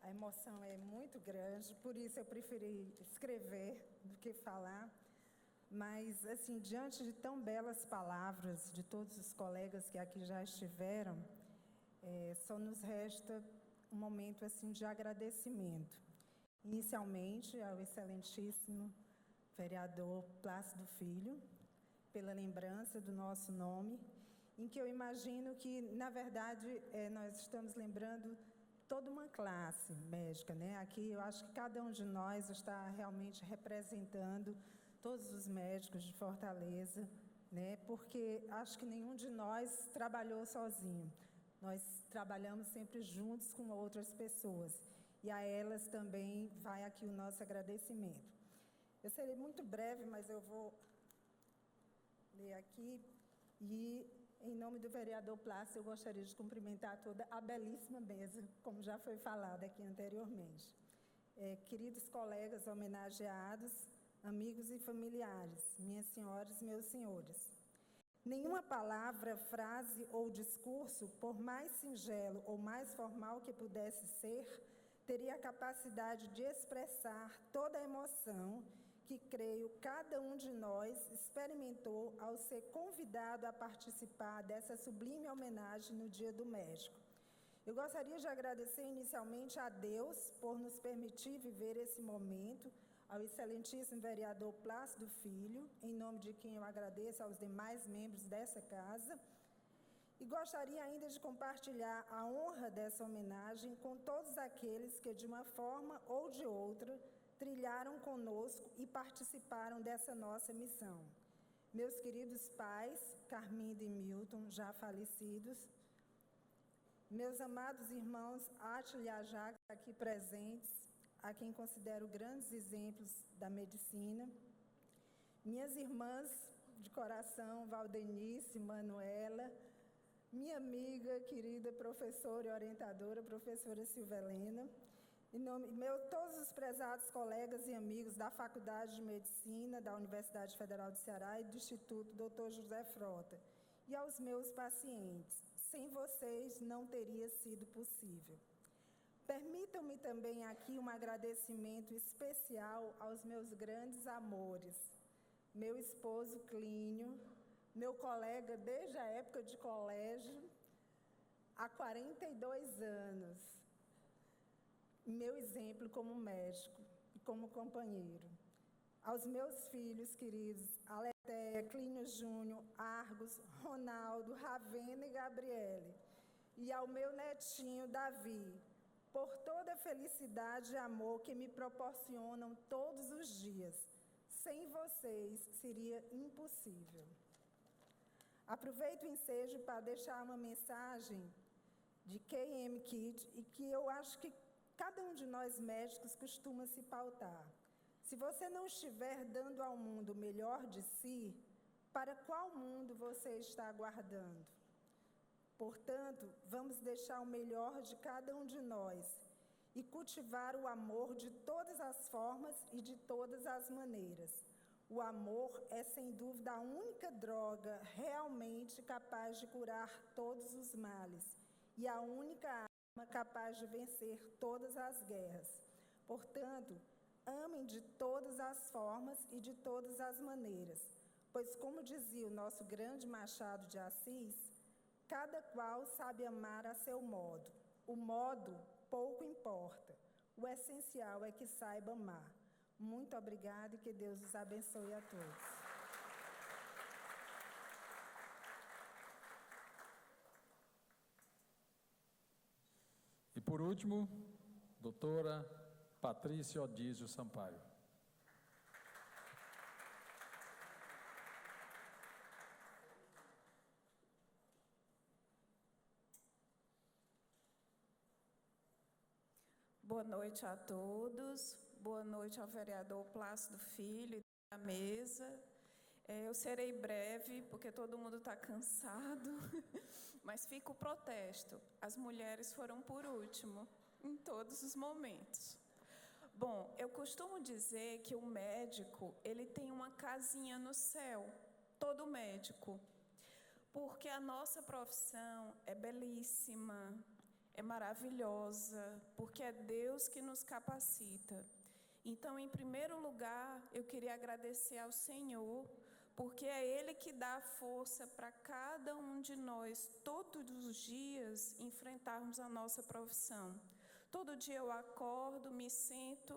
A emoção é muito grande, por isso eu preferi escrever do que falar. Mas, assim, diante de tão belas palavras de todos os colegas que aqui já estiveram, só nos resta um momento, assim, de agradecimento. Inicialmente, ao excelentíssimo vereador Plácido Filho, pela lembrança do nosso nome, em que eu imagino que, na verdade, nós estamos lembrando toda uma classe médica, né? Aqui eu acho que cada um de nós está realmente representando todos os médicos de Fortaleza, né? Porque acho que nenhum de nós trabalhou sozinho. Nós trabalhamos sempre juntos com outras pessoas. E a elas também vai aqui o nosso agradecimento. Eu serei muito breve, mas eu vou ler aqui. E, em nome do vereador Plácido, eu gostaria de cumprimentar toda a belíssima mesa, como já foi falado aqui anteriormente. Queridos colegas homenageados, amigos e familiares, minhas senhoras e meus senhores. Nenhuma palavra, frase ou discurso, por mais singelo ou mais formal que pudesse ser, teria a capacidade de expressar toda a emoção que, creio, cada um de nós experimentou ao ser convidado a participar dessa sublime homenagem no Dia do Médico. Eu gostaria de agradecer inicialmente a Deus por nos permitir viver esse momento, ao excelentíssimo vereador Plácido Filho, em nome de quem eu agradeço aos demais membros dessa casa, e gostaria ainda de compartilhar a honra dessa homenagem com todos aqueles que, de uma forma ou de outra, trilharam conosco e participaram dessa nossa missão. Meus queridos pais, Carminda e Milton, já falecidos, meus amados irmãos Átila e Ajax, aqui presentes, a quem considero grandes exemplos da medicina, minhas irmãs de coração, Valdenice, Manuela, minha amiga, querida professora e orientadora, professora Silvia Helena, todos os prezados colegas e amigos da Faculdade de Medicina da Universidade Federal do Ceará e do Instituto Dr. José Frota, e aos meus pacientes. Sem vocês não teria sido possível. Permitam-me também aqui um agradecimento especial aos meus grandes amores, meu esposo Clínio, meu colega desde a época de colégio, há 42 anos, meu exemplo como médico e como companheiro. Aos meus filhos queridos, Aleteia, Clínio Júnior, Argos, Ronaldo, Ravena e Gabriele. E ao meu netinho, Davi, por toda a felicidade e amor que me proporcionam todos os dias. Sem vocês seria impossível. Aproveito o ensejo para deixar uma mensagem de K.M. Kidd e que eu acho que cada um de nós médicos costuma se pautar. Se você não estiver dando ao mundo o melhor de si, para qual mundo você está aguardando? Portanto, vamos deixar o melhor de cada um de nós e cultivar o amor de todas as formas e de todas as maneiras. O amor é, sem dúvida, a única droga realmente capaz de curar todos os males e a única arma capaz de vencer todas as guerras. Portanto, amem de todas as formas e de todas as maneiras, pois, como dizia o nosso grande Machado de Assis, cada qual sabe amar a seu modo. O modo pouco importa. O essencial é que saiba amar. Muito obrigada e que Deus os abençoe a todos. E por último, doutora Patrícia Odísio Sampaio. Boa noite a todos, boa noite ao vereador Plácido Filho e da mesa. Eu serei breve, porque todo mundo está cansado, mas fica o protesto. As mulheres foram por último, em todos os momentos. Bom, eu costumo dizer que o médico, ele tem uma casinha no céu, todo médico, porque a nossa profissão é belíssima, é maravilhosa, porque é Deus que nos capacita. Então, em primeiro lugar, eu queria agradecer ao Senhor, porque é Ele que dá força para cada um de nós, todos os dias, enfrentarmos a nossa profissão. Todo dia eu acordo, me sento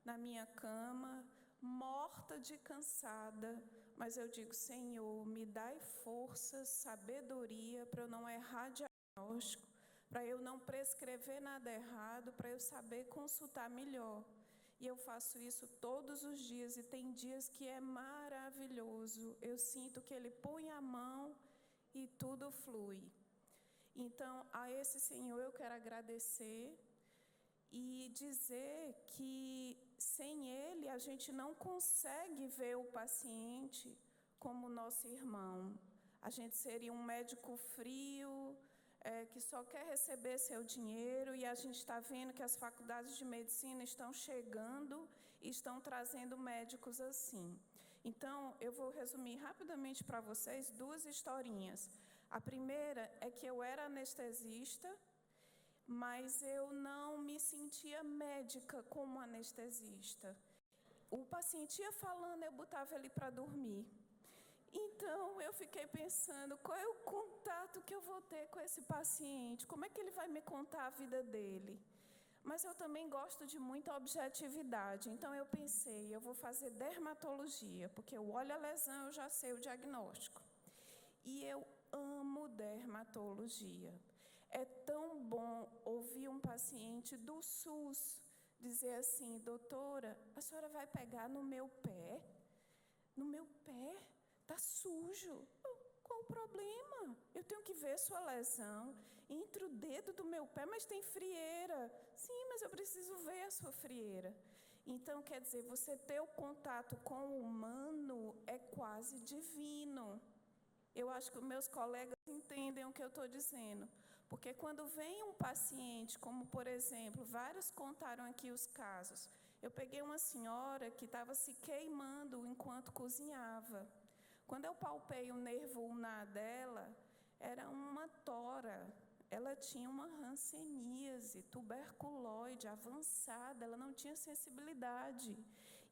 na minha cama, morta de cansada, mas eu digo, Senhor, me dai força, sabedoria para eu não errar diagnóstico, para eu não prescrever nada errado, para eu saber consultar melhor. E eu faço isso todos os dias, e tem dias que é maravilhoso. Eu sinto que Ele põe a mão e tudo flui. Então, a esse Senhor eu quero agradecer e dizer que sem Ele a gente não consegue ver o paciente como nosso irmão. A gente seria um médico frio, que só quer receber seu dinheiro, e a gente está vendo que as faculdades de medicina estão chegando e estão trazendo médicos assim. Então, eu vou resumir rapidamente para vocês duas historinhas. A primeira é que eu era anestesista, mas eu não me sentia médica como anestesista. O paciente ia falando, eu botava ele para dormir. Então, eu fiquei pensando, qual é o contato que eu vou ter com esse paciente? Como é que ele vai me contar a vida dele? Mas eu também gosto de muita objetividade. Então, eu pensei, eu vou fazer dermatologia, porque eu olho a lesão, eu já sei o diagnóstico. E eu amo dermatologia. É tão bom ouvir um paciente do SUS dizer assim, doutora, a senhora vai pegar no meu pé? No meu pé? Está sujo. Qual o problema? Eu tenho que ver sua lesão. Entre o dedo do meu pé, mas tem frieira. Sim, mas eu preciso ver a sua frieira. Então, quer dizer, você ter o contato com o humano é quase divino. Eu acho que os meus colegas entendem o que eu estou dizendo. Porque quando vem um paciente, como por exemplo, vários contaram aqui os casos. Eu peguei uma senhora que estava se queimando enquanto cozinhava. Quando eu palpei o nervo ulnar dela, era uma tora. Ela tinha uma hanseníase, tuberculose avançada, ela não tinha sensibilidade.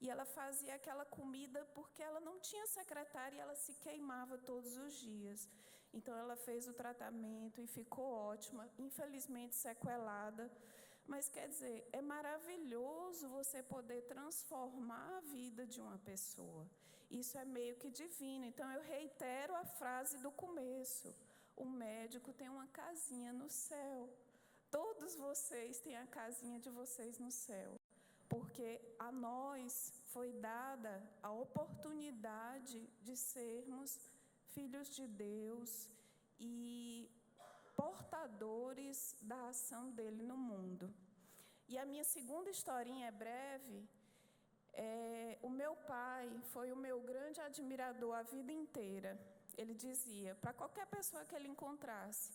E ela fazia aquela comida porque ela não tinha secretária e ela se queimava todos os dias. Então, ela fez o tratamento e ficou ótima, infelizmente sequelada. Mas, quer dizer, é maravilhoso você poder transformar a vida de uma pessoa. Isso é meio que divino. Então, eu reitero a frase do começo. O médico tem uma casinha no céu. todos vocês têm a casinha de vocês no céu, porque a nós foi dada a oportunidade de sermos filhos de Deus e portadores da ação dele no mundo. E a minha segunda historinha é breve. O meu pai foi o meu grande admirador a vida inteira. Ele dizia para qualquer pessoa que ele encontrasse: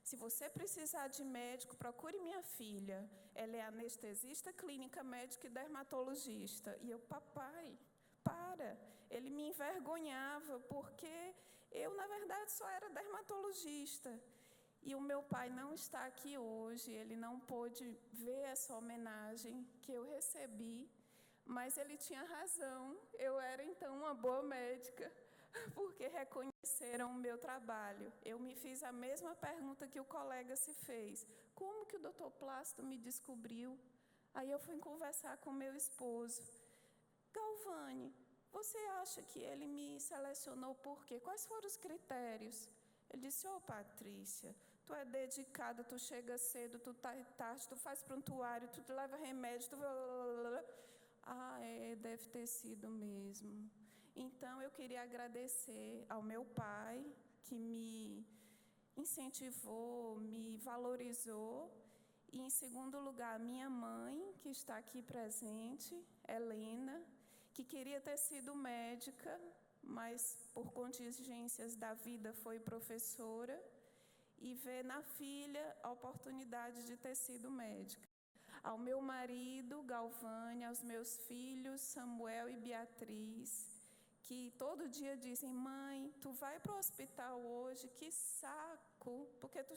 se você precisar de médico, procure minha filha. Ela é anestesista, clínica, médica e dermatologista. E eu, papai, para. Ele me envergonhava porque eu, na verdade, só era dermatologista. E o meu pai não está aqui hoje, ele não pôde ver essa homenagem que eu recebi, mas ele tinha razão. Eu era, então, uma boa médica, porque reconheceram o meu trabalho. Eu me fiz a mesma pergunta que o colega se fez: como que o Dr. Plácido me descobriu? Aí eu fui conversar com meu esposo: Galvani, você acha que ele me selecionou por quê? Quais foram os critérios? Ele disse: Patrícia, tu é dedicada, tu chega cedo, tu tá tarde, tu faz prontuário, tu leva remédio, tu... deve ter sido mesmo. Então, eu queria agradecer ao meu pai, que me incentivou, me valorizou, e, em segundo lugar, a minha mãe, que está aqui presente, Helena, que queria ter sido médica, mas, por contingências da vida, foi professora, e ver na filha a oportunidade de ter sido médica. Ao meu marido, Galvani, aos meus filhos, Samuel e Beatriz, que todo dia dizem: mãe, tu vai para o hospital hoje, que saco, porque tu